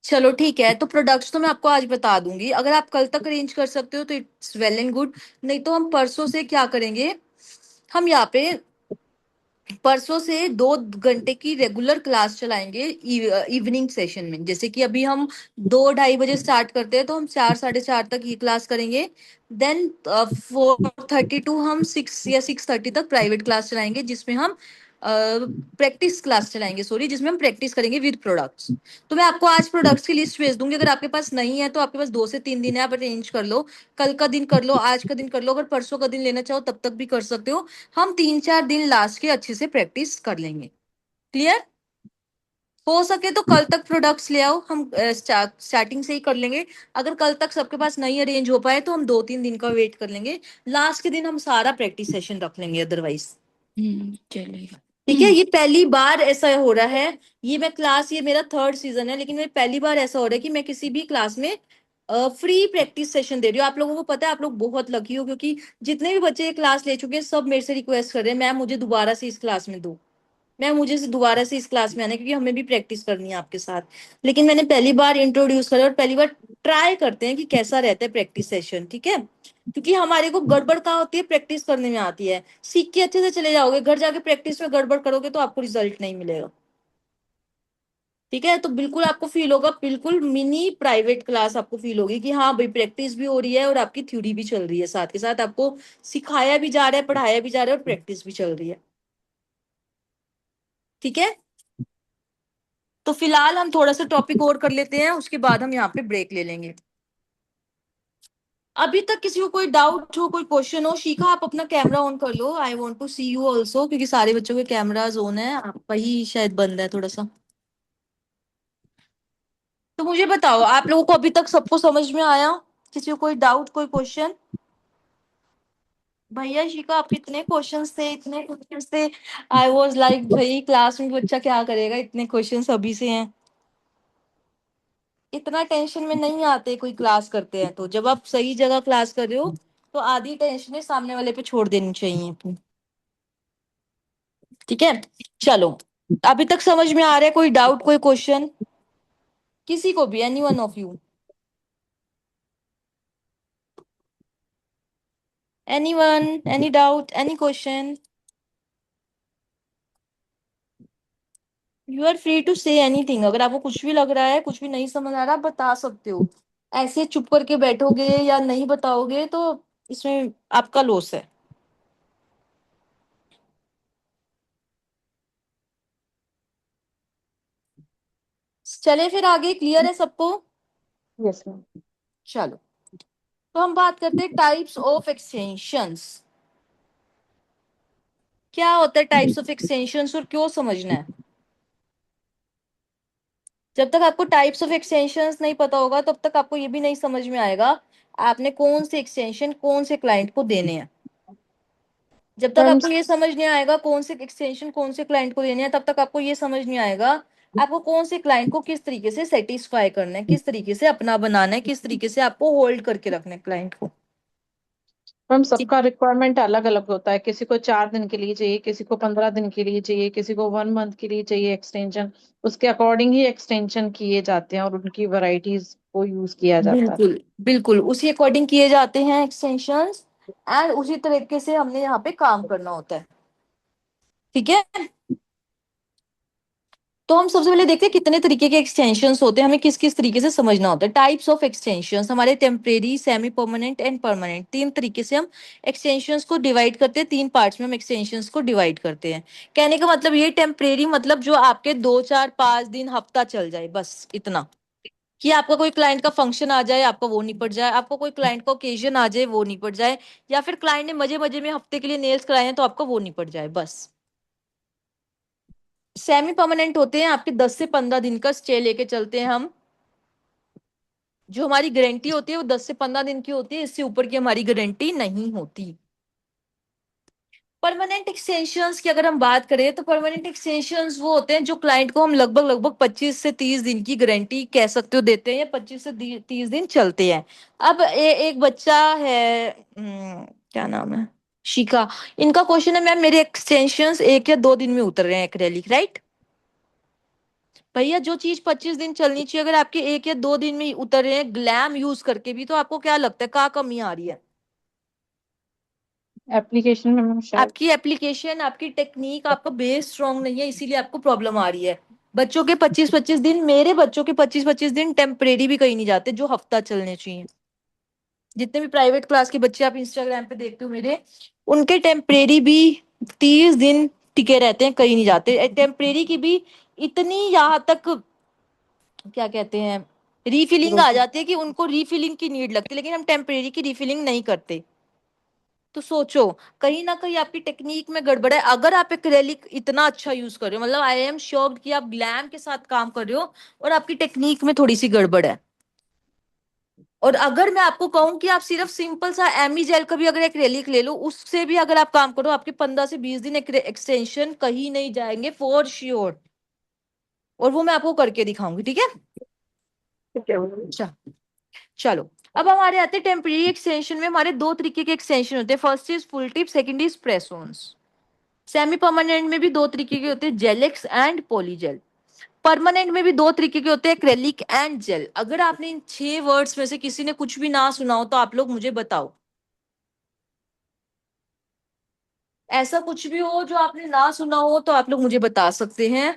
चलो ठीक है। तो प्रोडक्ट्स तो मैं आपको आज बता दूंगी। अगर आप कल तक अरेंज कर सकते हो तो इट्स वेल एंड गुड। नहीं तो हम परसों से क्या करेंगे, हम यहाँ पे परसों से 2 घंटे की रेगुलर क्लास चलाएंगे इवनिंग सेशन में। जैसे कि अभी हम 2 ढाई बजे स्टार्ट करते हैं तो हम 4 साढ़े 4 तक ये क्लास करेंगे। देन 4:30 टू हम 6 या 6:30 तक प्राइवेट क्लास चलाएंगे, जिसमें हम प्रैक्टिस क्लास चलाएंगे, सॉरी, जिसमें हम प्रैक्टिस करेंगे विद प्रोडक्ट्स। तो मैं आपको आज प्रोडक्ट्स की लिस्ट भेज दूंगी। अगर आपके पास नहीं है तो आपके पास 2 से 3 दिन है, आप अरेंज कर लो। कल का दिन कर लो, आज का दिन कर लो, अगर परसों का दिन लेना चाहो तब तक भी कर सकते हो। हम 3 4 दिन लास्ट के अच्छे से प्रैक्टिस कर लेंगे। क्लियर? हो सके तो कल तक प्रोडक्ट्स ले आओ, हम स्टार्टिंग से ही कर लेंगे। अगर कल तक सबके पास नहीं अरेंज हो पाए तो हम 2 3 दिन का वेट कर लेंगे। लास्ट के दिन हम सारा प्रैक्टिस सेशन रख लेंगे अदरवाइज। चलेगा। ठीक है, ये पहली बार ऐसा हो रहा है। ये मैं क्लास, ये मेरा 3rd सीजन है, लेकिन मैं पहली बार ऐसा हो रहा है कि मैं किसी भी क्लास में फ्री प्रैक्टिस सेशन दे रही हूँ। आप लोगों को पता है, आप लोग बहुत लकी हो, क्योंकि जितने भी बच्चे ये क्लास ले चुके हैं सब मेरे से रिक्वेस्ट कर रहे हैं, मैम मुझे दोबारा से इस क्लास में दो, मैं मुझे से दोबारा से इस क्लास में आना है, क्योंकि हमें भी प्रैक्टिस करनी है आपके साथ। लेकिन मैंने पहली बार इंट्रोड्यूस करा और पहली बार ट्राई करते हैं कि कैसा रहता है प्रैक्टिस सेशन, ठीक है? क्योंकि हमारे को गड़बड़ कहाँ होती है, प्रैक्टिस करने में आती है। सीख के अच्छे से चले जाओगे, घर जाके प्रैक्टिस में गड़बड़ करोगे तो आपको रिजल्ट नहीं मिलेगा, ठीक है? तो बिल्कुल आपको फील होगा, बिल्कुल मिनी प्राइवेट क्लास आपको फील होगी कि हाँ भाई प्रैक्टिस भी हो रही है और आपकी थ्योरी भी चल रही है, साथ के साथ आपको सिखाया भी जा रहा है, पढ़ाया भी जा रहा है और प्रैक्टिस भी चल रही है, ठीक है? तो फिलहाल हम थोड़ा सा टॉपिक और कर लेते हैं, उसके बाद हम यहाँ पे ब्रेक ले लेंगे। अभी तक किसी को कोई डाउट हो, कोई क्वेश्चन हो? शिखा आप अपना कैमरा ऑन कर लो, I want to see you also, क्योंकि सारे बच्चों के कैमराज ऑन है, आपका ही शायद बंद है थोड़ा सा। तो मुझे बताओ, आप लोगों को अभी तक सबको समझ में आया? किसी को कोई डाउट, कोई क्वेश्चन? भैया शिखा, आप इतने क्वेश्चंस थे, इतने क्वेश्चंस थे, आई वाज लाइक भाई क्लास में बच्चा क्या करेगा, इतने क्वेश्चंस अभी से हैं। इतना टेंशन में नहीं आते कोई क्लास करते हैं तो, जब आप सही जगह क्लास कर रहे हो तो आधी टेंशन सामने वाले पे छोड़ देनी चाहिए अपनी, ठीक है? चलो, अभी तक समझ में आ रहा है? कोई डाउट, कोई क्वेश्चन किसी को भी, any one of you, any one, any doubt, any question? You are free to say anything. अगर आपको कुछ भी लग रहा है, कुछ भी नहीं समझ आ रहा, आप बता सकते हो। ऐसे चुप करके बैठोगे या नहीं बताओगे तो इसमें आपका लॉस है। चले फिर आगे, क्लियर है सबको? Yes ma'am. चलो, तो हम बात करते हैं टाइप्स ऑफ एक्सटेंशंस। क्या होता है टाइप्स ऑफ एक्सटेंशंस और क्यों समझना है? जब तक आपको टाइप्स ऑफ एक्सटेंशंस नहीं पता होगा तब तक आपको ये भी नहीं समझ में आएगा आपने कौन से एक्सटेंशन कौन से क्लाइंट को देने हैं। जब तक मैम आपको ये समझ नहीं आएगा कौन से एक्सटेंशन कौन से क्लाइंट को देने हैं, तब तक आपको ये समझ नहीं आएगा आपको कौन से क्लाइंट को किस तरीके से सेटिस्फाई करना है, किस तरीके से अपना बनाना है, किस तरीके से आपको होल्ड करके रखना है क्लाइंट को। मैम ठीक, सबका रिक्वायरमेंट अलग अलग होता है, किसी को 4 दिन के लिए चाहिए, किसी को 15 दिन के लिए चाहिए, किसी को 1 मंथ के लिए चाहिए एक्सटेंशन। उसके अकॉर्डिंग ही एक्सटेंशन किए जाते हैं और उनकी वैरायटीज को यूज किया जाता है। बिल्कुल बिल्कुल उसी अकॉर्डिंग किए जाते हैं एक्सटेंशंस, एंड उसी तरीके से हमने यहाँ पे काम करना होता है, ठीक है? तो हम सबसे पहले देखते हैं कितने तरीके के एक्सटेंशंस होते हैं, हमें किस किस तरीके से समझना होता है। टाइप्स ऑफ एक्सटेंशंस हमारे temporary, semi permanent and permanent, तीन तरीके से हम एक्सटेंशंस को डिवाइड करते हैं, तीन पार्ट्स में हम एक्सटेंशंस को डिवाइड करते हैं। कहने का मतलब ये, टेम्परेरी मतलब जो आपके 2 4 5 दिन हफ्ता चल जाए, बस इतना, कि आपका कोई क्लाइंट का फंक्शन आ जाए, आपका वो निपट जाए, आपको कोई क्लाइंट का ओकेजन आ जाए वो निपट जाए, या फिर क्लाइंट ने मजे मजे में हफ्ते के लिए नेल्स कराए हैं तो आपका वो निपट जाए, बस। सेमी परमानेंट होते हैं आपके 10 से 15 दिन का स्टे लेके चलते हैं हम, जो हमारी गारंटी होती है वो 10 से 15 दिन की होती है, इससे ऊपर की हमारी गारंटी नहीं होती। परमानेंट एक्सटेंशंस की अगर हम बात करें तो परमानेंट एक्सटेंशंस वो होते हैं जो क्लाइंट को हम लगभग लगभग 25 से 30 दिन की गारंटी कह सकते हो देते हैं, या 25 से 30 दिन चलते हैं। अब एक बच्चा है, क्या नाम है, शिका, इनका क्वेश्चन है मैम मेरे एक्सटेंशंस 1 या 2 दिन में उतर रहे हैं एक्रेलिक, राइट? भैया जो चीज 25 दिन चलनी चाहिए अगर आपके 1 या 2 दिन में उतर रहे हैं ग्लैम यूज करके भी, तो आपको क्या लगता है कहाँ कमी आ रही है? एप्लीकेशन में मैम शायद। आपकी एप्लीकेशन, आपकी टेक्निक, आपका बेस स्ट्रांग नहीं है, इसीलिए आपको प्रॉब्लम आ रही है। बच्चों के 25 25 दिन, मेरे बच्चों के 25 25 दिन टेम्परेरी भी कहीं नहीं जाते, जो हफ्ता चलने चाहिए। जितने भी प्राइवेट क्लास के बच्चे आप इंस्टाग्राम पे देखते हो मेरे, उनके टेम्परेरी भी 30 दिन टिके रहते हैं, कहीं नहीं जाते। टेम्परेरी की भी इतनी यहाँ तक, क्या कहते हैं, रीफिलिंग आ जाती है कि उनको रीफिलिंग की नीड लगती है, लेकिन हम टेम्परेरी की रीफिलिंग नहीं करते। तो सोचो, कहीं ना कहीं आपकी टेक्निक में गड़बड़ है। अगर आप एक्रेलिक इतना अच्छा यूज कर रहे हो, मतलब आई एम श्योर्ड कि आप ग्लैम के साथ काम कर रहे हो और आपकी टेक्निक में थोड़ी सी गड़बड़ है। और अगर मैं आपको कहूं कि आप सिर्फ सिंपल सा एमी जेल का भी अगर एक्रेलिक ले लो, उससे भी अगर आप काम करो, आपके 15 से 20 दिन एक्सटेंशन कहीं नहीं जाएंगे फॉर श्योर। और वो मैं आपको करके दिखाऊंगी, ठीक है? ठीक है मैम। अच्छा, चलो, अब हमारे आते हैं टेम्परेरी एक्सटेंशन में। हमारे दो तरीके के एक्सटेंशन होते हैं, first is full tip, second is press ons. Semi permanent में भी दो तरीके के होते हैं, जेलेक्स एंड पॉलीजेल। परमानेंट में भी दो तरीके के होते हैं, एक्रेलिक एंड जेल। अगर आपने इन 6 वर्ड्स में से किसी ने कुछ भी ना सुना हो तो आप लोग मुझे बताओ, ऐसा कुछ भी हो जो आपने ना सुना हो तो आप लोग मुझे बता सकते हैं।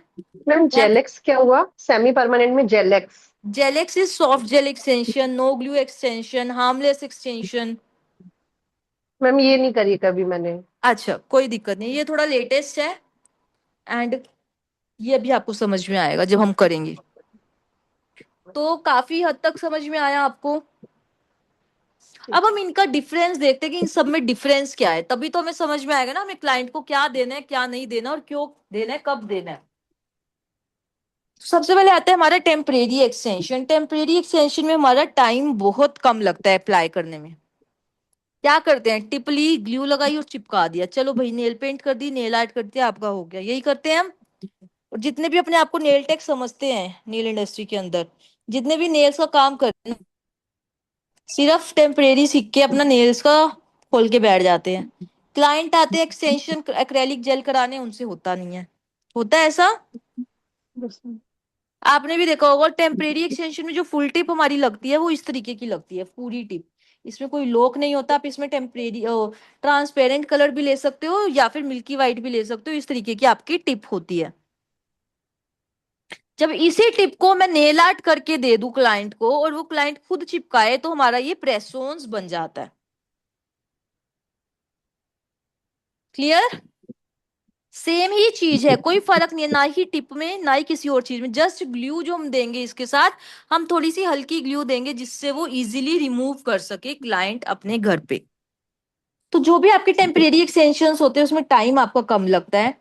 मैम जेलेक्स क्या हुआ? सेमी परमानेंट में gelx. Gelx is soft gel extension, no glue extension, harmless extension. Ma'am ये नहीं करी कभी मैंने। अच्छा कोई दिक्कत नहीं, ये थोड़ा लेटेस्ट है एंड ये भी आपको समझ में आएगा जब हम करेंगे। तो काफी हद तक समझ में आया आपको। अब हम इनका डिफरेंस देखते हैं कि इन सब में डिफरेंस क्या है, तभी तो हमें समझ में आएगा ना हमें क्लाइंट को क्या देना है, क्या नहीं देना और क्यों देना है, कब देना है। तो सबसे पहले आता है हमारा टेम्परेरी एक्सटेंशन। टेम्परेरी एक्सटेंशन में हमारा टाइम बहुत कम लगता है अप्लाई करने में। क्या करते हैं, टिपली ग्लू लगाई और चिपका दिया, चलो भाई नेल पेंट कर दी, नेल आर्ट कर दिया, आपका हो गया, यही करते हैं हम। और जितने भी अपने आप को नेल टेक समझते हैं नेल इंडस्ट्री के अंदर, जितने भी नेल्स का काम करते हैं, सिर्फ टेम्परेरी सीख के अपना नेल्स का खोल के बैठ जाते हैं। क्लाइंट आते हैं एक्सटेंशन एक्रेलिक जेल कराने, उनसे होता नहीं है। होता है ऐसा? आपने भी देखा होगा टेम्परेरी एक्सटेंशन में जो फुल टिप हमारी लगती है वो इस तरीके की लगती है, पूरी टिप। इसमें कोई लॉक नहीं होता। आप इसमें टेम्परेरी ट्रांसपेरेंट कलर भी ले सकते हो या फिर मिल्की वाइट भी ले सकते हो, इस तरीके की आपकी टिप होती है। जब इसी टिप को मैं नेल आर्ट करके दे दूं क्लाइंट को और वो क्लाइंट खुद चिपकाए तो हमारा ये प्रेसोन्स बन जाता है। क्लियर? सेम ही चीज है, कोई फर्क नहीं है, ना ही टिप में ना ही किसी और चीज में। जस्ट ग्लू जो हम देंगे इसके साथ, हम थोड़ी सी हल्की ग्लू देंगे जिससे वो इजीली रिमूव कर सके क्लाइंट अपने घर पे। तो जो भी आपके टेम्परेरी एक्सटेंशंस होते हैं उसमें टाइम आपका कम लगता है।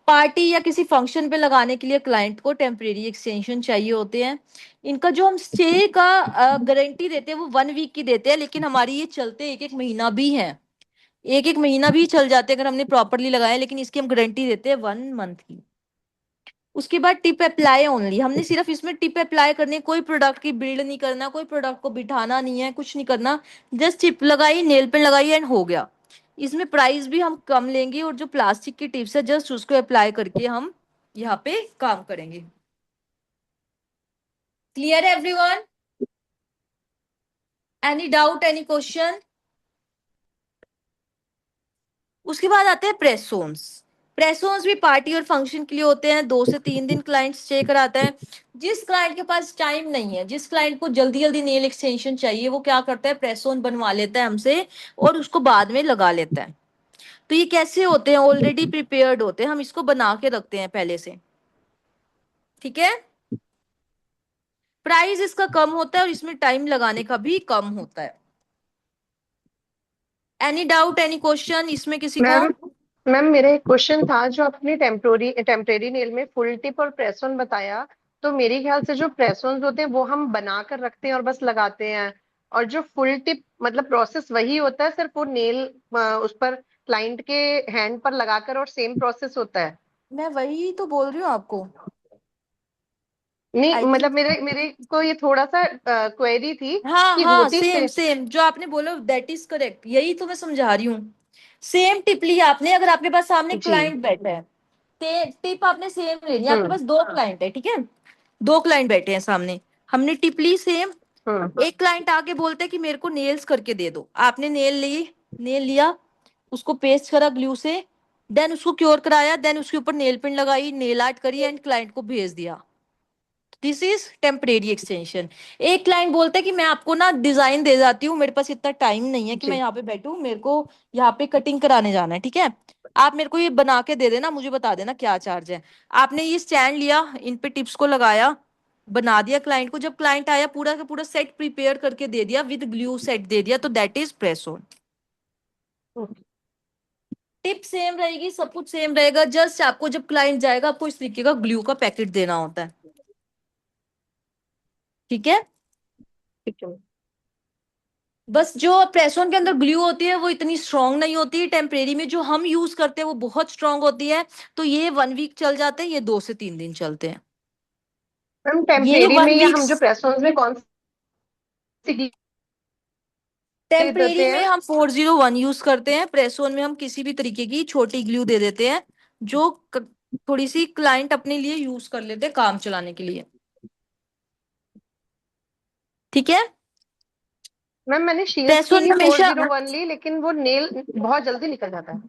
पार्टी या किसी फंक्शन पे लगाने के लिए क्लाइंट को टेम्परेरी एक्सटेंशन चाहिए होते हैं। इनका जो हम स्टे का गारंटी देते हैं वो 1 वीक की देते हैं, लेकिन हमारी ये चलते एक एक महीना भी है। एक एक महीना भी चल जाते हैं अगर हमने प्रॉपरली लगाया, लेकिन इसकी हम गारंटी देते हैं 1 मंथ की। उसके बाद टिप अप्लाई ओनली, हमने सिर्फ इसमें टिप अप्लाई करनी है, कोई प्रोडक्ट की बिल्ड नहीं करना, कोई प्रोडक्ट को बिठाना नहीं है, कुछ नहीं करना। जस्ट टिप लगाई, नेल पेंट लगाई एंड हो गया। इसमें प्राइस भी हम कम लेंगे और जो प्लास्टिक की टिप्स है जस्ट उसको अप्लाई करके हम यहाँ पे काम करेंगे। Clear everyone? Any doubt, any question? उसके बाद आते हैं प्रेसोन्स। प्रेसोन्स भी पार्टी और फंक्शन के लिए होते हैं, 2 से 3 दिन क्लाइंट स्टे कराता है। जिस क्लाइंट के पास टाइम नहीं है, जिस क्लाइंट को जल्दी जल्दी नेल एक्सटेंशन चाहिए, वो क्या करता है, प्रेसोन बनवा लेता है हमसे और उसको बाद में लगा लेता है। तो ये कैसे होते हैं, ऑलरेडी प्रिपेयर्ड होते हैं, हम इसको बना के रखते हैं पहले से। ठीक है? प्राइस इसका कम होता है और इसमें टाइम लगाने का भी कम होता है। एनी डाउट, एनी क्वेश्चन इसमें किसी को? मैम मैम मेरा एक क्वेश्चन था, जो आपने टेम्पोरी टेम्परेरी नेल में फुल टिप और प्रेस ऑन बताया, तो मेरे ख्याल से जो प्रेस ऑन होते हैं वो हम बना कर रखते हैं और बस लगाते हैं, और जो फुल टिप मतलब प्रोसेस वही होता है, सिर्फ वो नेल उस पर क्लाइंट के हैंड पर लगाकर, और सेम प्रोसेस होता है? मैं वही तो बोल रही हूँ आपको। नहीं आई मतलब थिंक मेरे मेरे को ये थोड़ा सा क्वेरी थी हाँ कि हाँ, होती सेम से। सेम जो आपने बोला दैट इज करेक्ट, यही तो मैं समझा रही हूँ। सेम टिप ली आपने, अगर आपके पास सामने जी। क्लाइंट बैठा है, टिप आपने सेम लेनी है। आपके हम्म। पास 2 क्लाइंट है, ठीक है, 2 क्लाइंट बैठे हैं सामने, हमने टिप ली सेम। हम्म। एक क्लाइंट आके बोलता है कि मेरे को नेल्स करके दे दो, आपने नेल लिया, उसको पेस्ट करा ग्लू से, देन उसको क्योर कराया, देन उसके ऊपर नेल पेंट लगाई, नेल आर्ट करी एंड क्लाइंट को भेज दिया। This is temporary extension. एक क्लाइंट बोलता है कि मैं आपको ना डिजाइन दे जाती हूँ, मेरे पास इतना टाइम नहीं है कि मैं जी। यहाँ पे बैठूं, मेरे को यहाँ पे कटिंग कराने जाना है, ठीक है, आप मेरे को ये बना के दे देना, मुझे बता देना क्या चार्ज है। आपने ये स्टैंड लिया, इन पे टिप्स को लगाया, बना दिया क्लाइंट को, जब क्लाइंट आया पूरा का पूरा सेट प्रिपेयर करके दे दिया, विद ग्लू सेट दे दिया, तो that is press on. Tip same रहेगी, सब कुछ सेम रहेगा, जस्ट आपको जब क्लाइंट जाएगा आपको इस तरीके का ग्लू का पैकेट देना होता है। ठीक है? ठीक है। बस जो प्रेस ऑन के अंदर ग्लू होती है वो इतनी स्ट्रांग नहीं होती, टेम्परेरी में जो हम यूज करते हैं वो बहुत स्ट्रांग होती है। तो ये 1 वीक चल जाते हैं, ये 2 से 3 दिन चलते हैं। मैम ये टेम्परेरी में वन या वीक हम जो प्रेस ऑन में कौन सी ग्लू टेम्परेरी देते में हैं? हम 401 यूज करते हैं, प्रेस ऑन में हम किसी भी तरीके की छोटी ग्लू दे देते हैं जो थोड़ी सी क्लाइंट अपने लिए यूज कर लेते हैं काम चलाने के लिए। ठीक है। मैम मैंने शील्स पैसों की ने ही फोर हमेशा, जीरो वन ली, लेकिन वो नेल बहुत जल्दी निकल जाता है।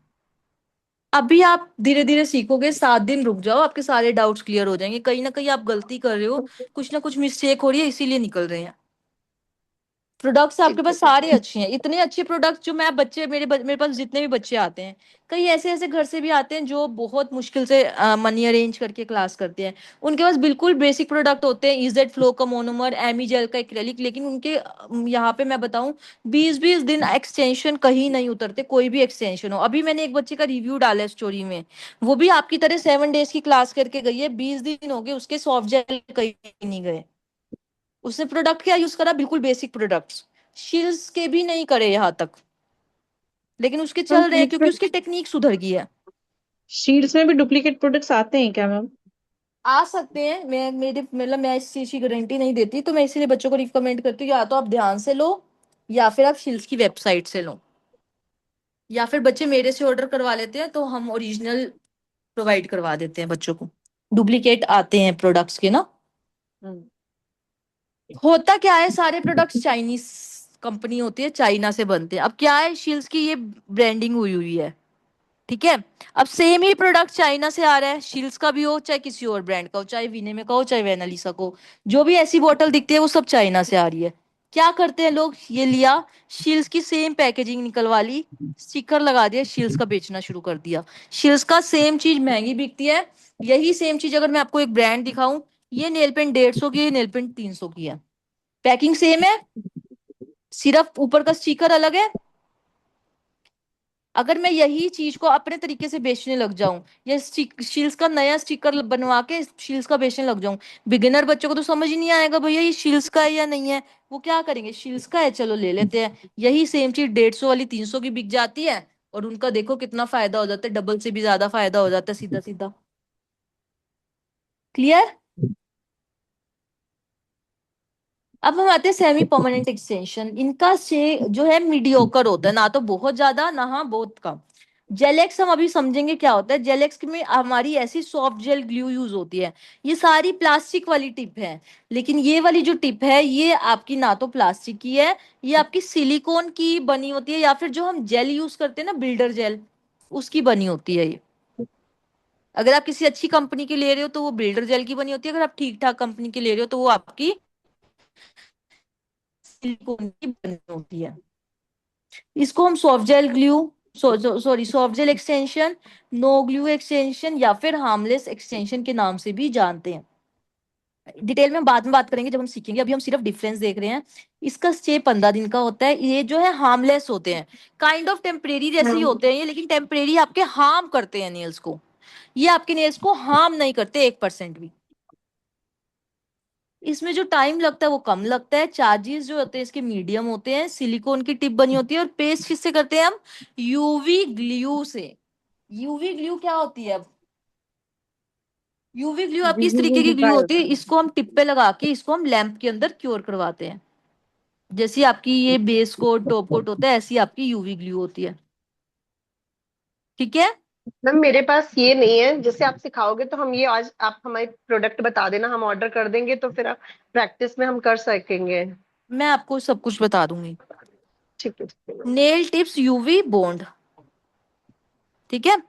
अभी आप धीरे धीरे सीखोगे, 7 दिन रुक जाओ, आपके सारे डाउट्स क्लियर हो जाएंगे। कहीं ना कहीं आप गलती कर रहे हो, कुछ ना कुछ मिस्टेक हो रही है, इसीलिए निकल रहे हैं। प्रोडक्ट्स आपके ठीक पास है ठीक सारे अच्छे हैं, इतने अच्छे प्रोडक्ट्स जो मैं बच्चे मेरे पास जितने भी बच्चे आते हैं, कई ऐसे ऐसे घर से भी आते हैं जो बहुत मुश्किल से मनी अरेंज करके क्लास करते हैं। उनके पास बिल्कुल बेसिक प्रोडक्ट होते हैं, इजेड फ्लो का मोनोमर, एमी जेल का एक्रेलिक, लेकिन उनके यहाँ पे मैं बताऊं 20-20 दिन एक्सटेंशन कहीं नहीं उतरते, कोई भी एक्सटेंशन हो। अभी मैंने एक बच्चे का रिव्यू डाला है स्टोरी में, वो भी आपकी तरह 7 डेज की क्लास करके गई है, 20 दिन हो गए उसके, सॉफ्ट जेल कहीं नहीं गए। उसने प्रोडक्ट क्या यूज करा, बिल्कुल बेसिक प्रोडक्ट्स, शील्स के भी नहीं करे यहाँ तक, लेकिन उसके मैम चल रहे हैं शीट्स क्योंकि में, उसकी टेक्निक सुधर गई है। शीट्स में भी डुप्लीकेट प्रोडक्ट्स आते हैं क्या मैम? आ सकते हैं, मैं इस चीज की गारंटी नहीं देती, तो मैं इसीलिए बच्चों को रिकमेंड करती हूँ या तो आप ध्यान से लो, या फिर आप शील्स की वेबसाइट से लो, या फिर बच्चे मेरे से ऑर्डर करवा लेते हैं तो हम ओरिजिनल प्रोवाइड करवा देते हैं बच्चों को। डुप्लीकेट आते हैं प्रोडक्ट्स के ना। हम्म। होता क्या है, सारे प्रोडक्ट्स चाइनीज कंपनी होती है, चाइना से बनते हैं। अब क्या है, शील्स की ये ब्रांडिंग हुई हुई है, ठीक है। अब सेम ही प्रोडक्ट चाइना से आ रहा है, शील्स का भी हो चाहे किसी और ब्रांड का हो, चाहे विनेमे का हो चाहे वेनालिसा का हो, जो भी ऐसी बोतल दिखती है वो सब चाइना से आ रही है। क्या करते हैं लोग, ये लिया, शील्स की सेम पैकेजिंग निकलवा ली, स्टिकर लगा दिया, शील्स का बेचना शुरू कर दिया। शील्स का सेम चीज महंगी बिकती है, यही सेम चीज अगर मैं आपको एक ब्रांड दिखाऊं, ये नेल पेंट 150 की है, ये नेल पेंट 300 की है, पैकिंग सेम है, सिर्फ ऊपर का स्टिकर अलग है। अगर मैं यही चीज को अपने तरीके से बेचने लग जाऊं, या शील्स का नया स्टिकर बनवा के शील्स का बेचने लग जाऊं, बिगिनर बच्चों को तो समझ ही नहीं आएगा भैया ये शील्स का है या नहीं है। वो क्या करेंगे, शील्स का है चलो ले लेते हैं। यही सेम चीज 150 वाली 300 की बिक जाती है, और उनका देखो कितना फायदा हो जाता है, डबल से भी ज्यादा फायदा हो जाता है, सीधा सीधा। क्लियर। अब हम आते हैं सेमी परमानेंट एक्सटेंशन। इनका से जो है मीडियोकर होता है, ना तो बहुत ज्यादा ना हाँ बहुत कम। जेलेक्स हम अभी समझेंगे क्या होता है। जेलेक्स में हमारी ऐसी सॉफ्ट जेल ग्लू यूज होती है, ये सारी प्लास्टिक वाली टिप है, लेकिन ये वाली जो टिप है ये आपकी ना तो प्लास्टिक की है, ये आपकी सिलिकॉन की बनी होती है, या फिर जो हम जेल यूज करते हैं ना, बिल्डर जेल, उसकी बनी होती है ये। अगर आप किसी अच्छी कंपनी की ले रहे हो तो वो बिल्डर जेल की बनी होती है, अगर आप ठीक ठाक कंपनी की ले रहे हो तो वो आपकी सिलिकॉन की बनी होती है। इसको हम soft gel glue, sorry soft gel extension, no glue extension, या फिर हार्मलेस एक्सटेंशन के नाम से भी जानते हैं। डिटेल में हम बाद में बात करेंगे जब हम सीखेंगे, अभी हम सिर्फ डिफरेंस देख रहे हैं। इसका स्टे 15 दिन का होता है, ये जो है हार्मलेस होते हैं, काइंड ऑफ टेम्परेरी जैसे ही होते हैं ये, लेकिन टेम्परेरी आपके हार्म करते हैं नेल्स को, ये आपके नेल्स को हार्म नहीं करते 1% भी। इसमें जो टाइम लगता है वो कम लगता है, चार्जेस जो होते हैं इसके मीडियम होते हैं, सिलिकॉन की टिप बनी होती है, और पेस्ट किससे करते हैं हम, यूवी ग्लू से। यूवी ग्लू क्या होती है, अब यूवी ग्लू आपकी इस तरीके की विजिबल ग्लू ड्राई होती है, होता है। इसको हम टिप पे लगा के इसको हम लैंप के अंदर क्योर करवाते हैं। जैसी आपकी ये बेस कोट टॉप कोट होता है, ऐसी आपकी यूवी ग्लू होती है। ठीक है। मैम मेरे पास ये नहीं है, जैसे आप सिखाओगे तो हम ये आज आप हमारे प्रोडक्ट बता देना, हम ऑर्डर कर देंगे तो फिर प्रैक्टिस में हम कर सकेंगे। मैं आपको सब कुछ बता दूंगी। ठीक है ठीक है ma'am. Nail tips UV bond, ठीक है।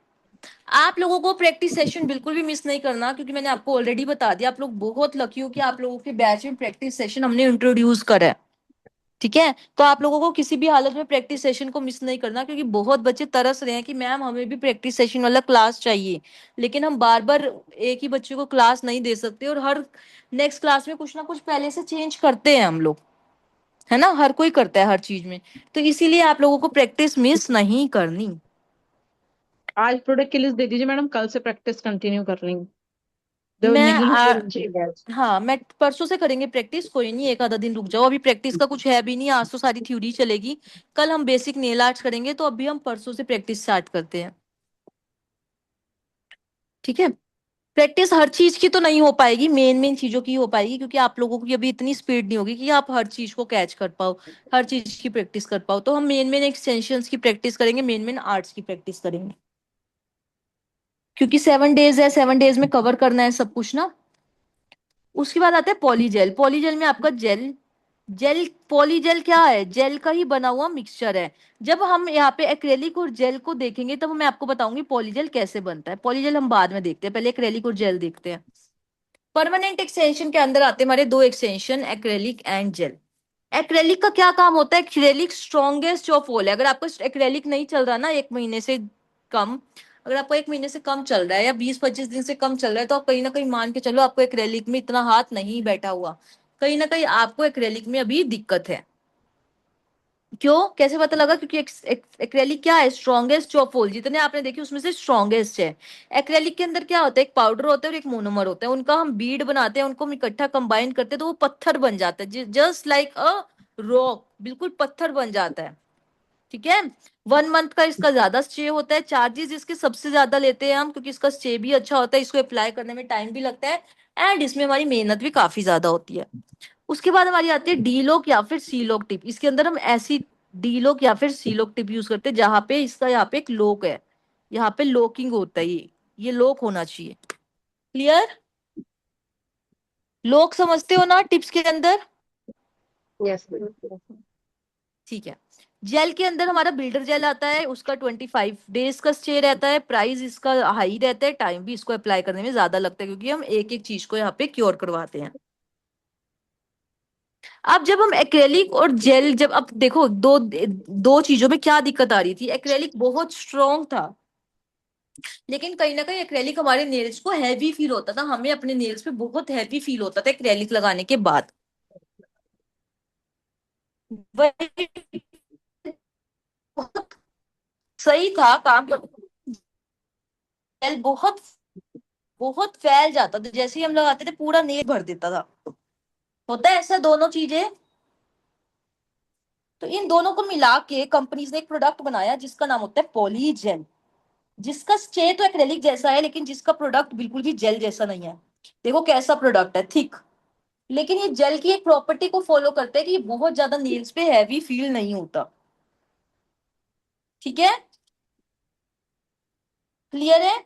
आप लोगों को प्रैक्टिस सेशन बिल्कुल भी मिस नहीं करना, क्योंकि मैंने आपको ऑलरेडी बता दिया, आप लोग बहुत लकी हो कि आप लोगों के बैच में प्रैक्टिस सेशन हमने इंट्रोड्यूस करा है। ठीक है, तो आप लोगों को किसी भी हालत में प्रैक्टिस सेशन को मिस नहीं करना, क्योंकि बहुत बच्चे तरस रहे हैं कि मैम हमें भी प्रैक्टिस सेशन वाला क्लास चाहिए, लेकिन हम बार बार एक ही बच्चे को क्लास नहीं दे सकते, और हर नेक्स्ट क्लास में कुछ ना कुछ पहले से चेंज करते हैं हम लोग, है ना, हर कोई करता है हर चीज में। तो इसीलिए आप लोगों को प्रैक्टिस मिस नहीं करनी। आज प्रोडक्ट की लिस्ट दे दीजिए मैडम, कल से प्रैक्टिस कंटिन्यू कर लेंगे। जो मैं नहीं हुई उनकी बैच। हाँ, मैं परसों से करेंगे प्रैक्टिस, कोई नहीं, एक आधा दिन रुक जाओ, अभी प्रैक्टिस का कुछ है भी नहीं, आज तो सारी थ्योरी चलेगी। कल हम बेसिक नेल आर्ट्स करेंगे, तो अभी हम परसों से प्रैक्टिस स्टार्ट करते हैं। ठीक है। प्रैक्टिस हर चीज की तो नहीं हो पाएगी, मेन मेन चीजों की हो पाएगी, क्योंकि आप लोगों की अभी इतनी स्पीड नहीं होगी कि आप हर चीज को कैच कर पाओ, हर चीज की प्रैक्टिस कर पाओ। तो हम मेन मेन एक्सटेंशंस की प्रैक्टिस करेंगे, मेन मेन आर्ट्स की प्रैक्टिस करेंगे। क्योंकि 7 डेज है, 7 डेज में कवर करना है सब कुछ ना। उसके बाद आता है पॉलीजेल। पॉलीजेल में आपका जेल, जेल पॉलीजेल क्या है, जेल का ही बना हुआ मिक्सचर है। जब हम यहाँ पे एक्रेलिक और जेल को देखेंगे तब मैं आपको बताऊंगी पॉलीजेल कैसे बनता है। पॉलीजेल हम बाद में देखते हैं, पहले एक्रेलिक और जेल देखते हैं। परमानेंट एक्सटेंशन के अंदर आते हैं हमारे दो extension, acrylic and gel. Acrylic का क्या काम होता है, एक्रेलिक स्ट्रॉन्गेस्ट ऑफ ऑल है। अगर आपको एक्रेलिक नहीं चल रहा ना 1 महीने से कम, अगर आपको 1 महीने से कम चल रहा है या 20-25 दिन से कम चल रहा है, तो आप कहीं ना कहीं मान के चलो आपको एक्रेलिक में इतना हाथ नहीं बैठा हुआ, कहीं ना कहीं आपको एक्रेलिक में अभी दिक्कत है। क्यों, कैसे पता लगा, क्योंकि एक्रेलिक क्या है, स्ट्रॉन्गेस्ट ऑफ ऑल, जितने आपने देखे उसमें से स्ट्रॉन्गेस्ट है। एक्रेलिक के अंदर क्या होता है, एक पाउडर होता है और एक मोनोमर होता है, उनका हम बीड बनाते हैं, उनको हम इकट्ठा कंबाइन करते हैं तो वो पत्थर बन जाता है, जस्ट लाइक अ रॉक, बिल्कुल पत्थर बन जाता है। ठीक है। 1 मंथ का इसका ज्यादा स्टे होता है, चार्जेस इसके सबसे ज्यादा लेते हैं हम, क्योंकि इसका स्टे भी अच्छा होता है, इसको अप्लाई करने में टाइम भी लगता है, एंड इसमें हमारी मेहनत भी काफी ज्यादा होती है। उसके बाद हमारी आती है डी लॉक या फिर सी लॉक टिप। इसके अंदर हम ऐसी डी लॉक या फिर सी लॉक टिप यूज करते हैं जहां पे इसका यहाँ पे एक लॉक है, यहाँ पे लॉकिंग होता है, ये लॉक होना चाहिए। क्लियर, लॉक समझते हो ना टिप्स के अंदर। यस। ठीक है। जेल के अंदर हमारा बिल्डर जेल आता है, उसका 25 डेज का स्टे रहता है, प्राइस इसका हाई रहता है, टाइम भी इसको अप्लाई करने में ज्यादा लगता है क्योंकि हम एक एक चीज को यहाँ पे क्योर करवाते हैं। अब जब हम एक्रेलिक और जेल, जब अब देखो दो दो चीजों में क्या दिक्कत आ रही थी, एक्रेलिक बहुत स्ट्रॉन्ग था, लेकिन कहीं ना कहीं एक्रेलिक हमारे नेल्स को हैवी फील होता था, हमें अपने नेल्स पे बहुत हैवी फील होता था एक्रेलिक लगाने के बाद। वही बहुत सही था काम, जेल बहुत बहुत फैल जाता था, जैसे ही हम लगाते थे पूरा नेल भर देता था। होता है ऐसा दोनों चीजें। तो इन दोनों को मिला के कंपनीज ने एक प्रोडक्ट बनाया जिसका नाम होता है पॉलीजेल, जिसका स्टे तो एक्रेलिक जैसा है लेकिन जिसका प्रोडक्ट बिल्कुल भी जेल जैसा नहीं है। देखो कैसा प्रोडक्ट है, थिक, लेकिन ये जेल की एक प्रॉपर्टी को फॉलो करता है कि ये बहुत ज्यादा नेल्स पे हैवी फील नहीं होता। ठीक है, क्लियर है।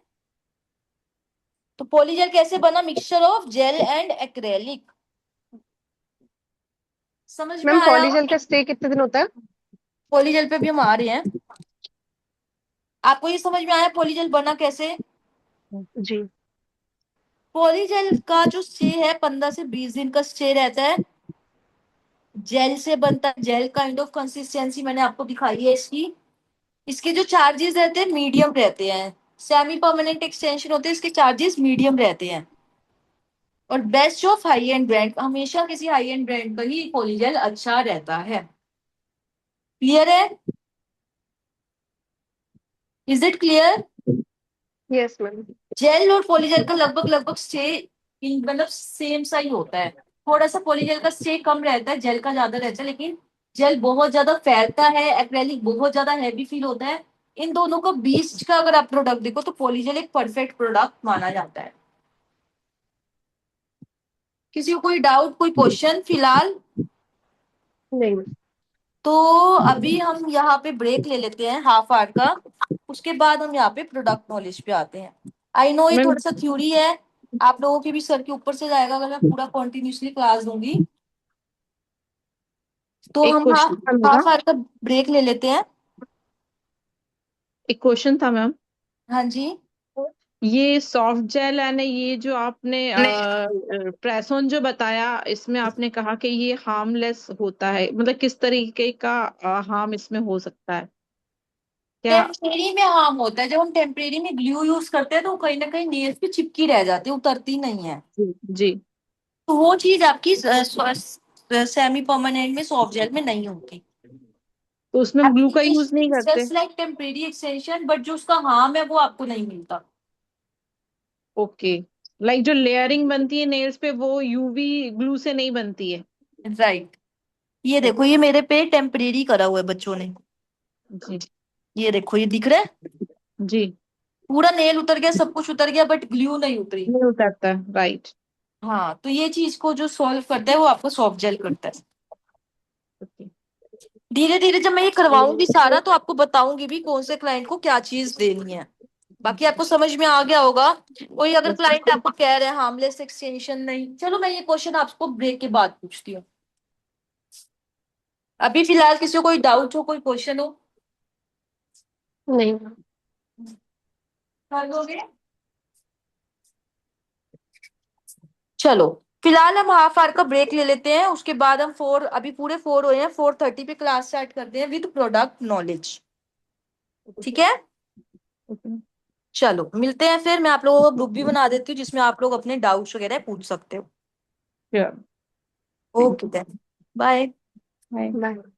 तो पॉलीजेल कैसे बना, mixture of gel and acrylic, समझ में मैम आया। पॉलीजेल का स्टे कितने दिन होता है? पॉलीजेल पे भी हम आ रहे हैं, आपको ये समझ में आया पॉलीजेल बना कैसे। जी। पॉलीजेल का जो स्टे है 15 से 20 दिन का स्टे रहता है। जेल से बनता है, जेल काइंड ऑफ कंसिस्टेंसी मैंने आपको दिखाई है इसकी। इसके जो चार्जेस रहते हैं मीडियम रहते हैं, सेमी परमानेंट एक्सटेंशन होते हैं, इसके चार्जेस मीडियम रहते हैं। और best of high and brand, हमेशा किसी हाई एंड ब्रांड का ही पॉलीजेल अच्छा रहता है। क्लियर है, is it clear. Yes ma'am. Gel और पॉलीजेल का लगभग लगभग स्टे मतलब सेम सा ही होता है, थोड़ा सा पॉलीजेल का स्टे कम रहता है, जेल का ज्यादा रहता है, लेकिन जेल बहुत ज्यादा फैलता है, एक्रेलिक बहुत ज्यादा हैवी फील होता है। इन दोनों का बीच का अगर आप प्रोडक्ट देखो तो पॉलीजेल एक परफेक्ट प्रोडक्ट माना जाता है। किसी को कोई डाउट, कोई क्वेश्चन फिलहाल। नहीं मैम। तो अभी हम यहाँ पे ब्रेक ले लेते हैं हाफ आवर का, उसके बाद हम यहाँ पे प्रोडक्ट नॉलेज पे आते हैं। आई नो ये मैम थोड़ा सा थ्योरी है, आप लोगों के भी सर के ऊपर से जाएगा अगर मैं पूरा कॉन्टिन्यूसली क्लास दूंगी। तो एक हम हाफ क्वेश्चन था मेरा। हाफ आवर का ब्रेक ले लेते हैं। एक क्वेश्चन था मैम। हाँ जी। ये सॉफ्ट जेल है ना, ये जो आपने प्रेस ऑन जो बताया, इसमें आपने कहा कि ये हार्मलेस होता है, मतलब किस तरीके का हार्म इसमें हो सकता है क्या? टेम्परेरी में हार्म होता है, जब हम टेम्परेरी में ग्लू यूज करते हैं तो कहीं ना कहीं नेल्स पे चिपकी रह जाती है, उतरती नहीं है। जी जी। तो वो चीज आपकी सेमी परमानेंट में सॉफ्ट जेल में नहीं होती। तो उसमें ग्लू का यूज नहीं एप्लीकेशन करते? Just like temporary extension, but जो उसका हार्म है वो आपको नहीं मिलता। ओके। लाइक जो लेयरिंग बनती है नेल्स पे वो यूवी ग्लू से नहीं बनती है? राइट। ये देखो, ये ओके। मेरे पे टेम्परेरी करा हुआ है बच्चों ने, जी ये देखो ये दिख रहा है, जी। पूरा नेल उतर गया, सब कुछ उतर गया, बट ग्लू नहीं उतरी। नहीं उतरता, राइट। हाँ, तो ये चीज को जो सॉल्व करता है वो आपको सॉफ्ट जेल करता है। ओके। धीरे धीरे जब मैं ये करवाऊंगी सारा तो आपको बताऊंगी भी कौन से क्लाइंट को क्या चीज देनी है। बाकी आपको समझ में आ गया होगा। कोई अगर क्लाइंट आपको कह रहे हैं हार्मलेस एक्सटेंशन नहीं, चलो मैं ये क्वेश्चन आपको ब्रेक के बाद पूछती हूँ। अभी फिलहाल किसी को कोई डाउट हो, कोई क्वेश्चन हो? नहीं। कर लोगे? चलो फिलहाल हम हाफ आवर का ब्रेक ले लेते हैं, उसके बाद हम अभी पूरे 4 हुए हैं, 4:30 पे क्लास स्टार्ट करते हैं विद प्रोडक्ट नॉलेज। ठीक है, चलो मिलते हैं फिर। मैं आप लोगों को ग्रुप भी बना देती हूँ जिसमें आप लोग अपने डाउट्स वगैरह पूछ सकते हो। Sure. Okay then, bye. Bye. Bye.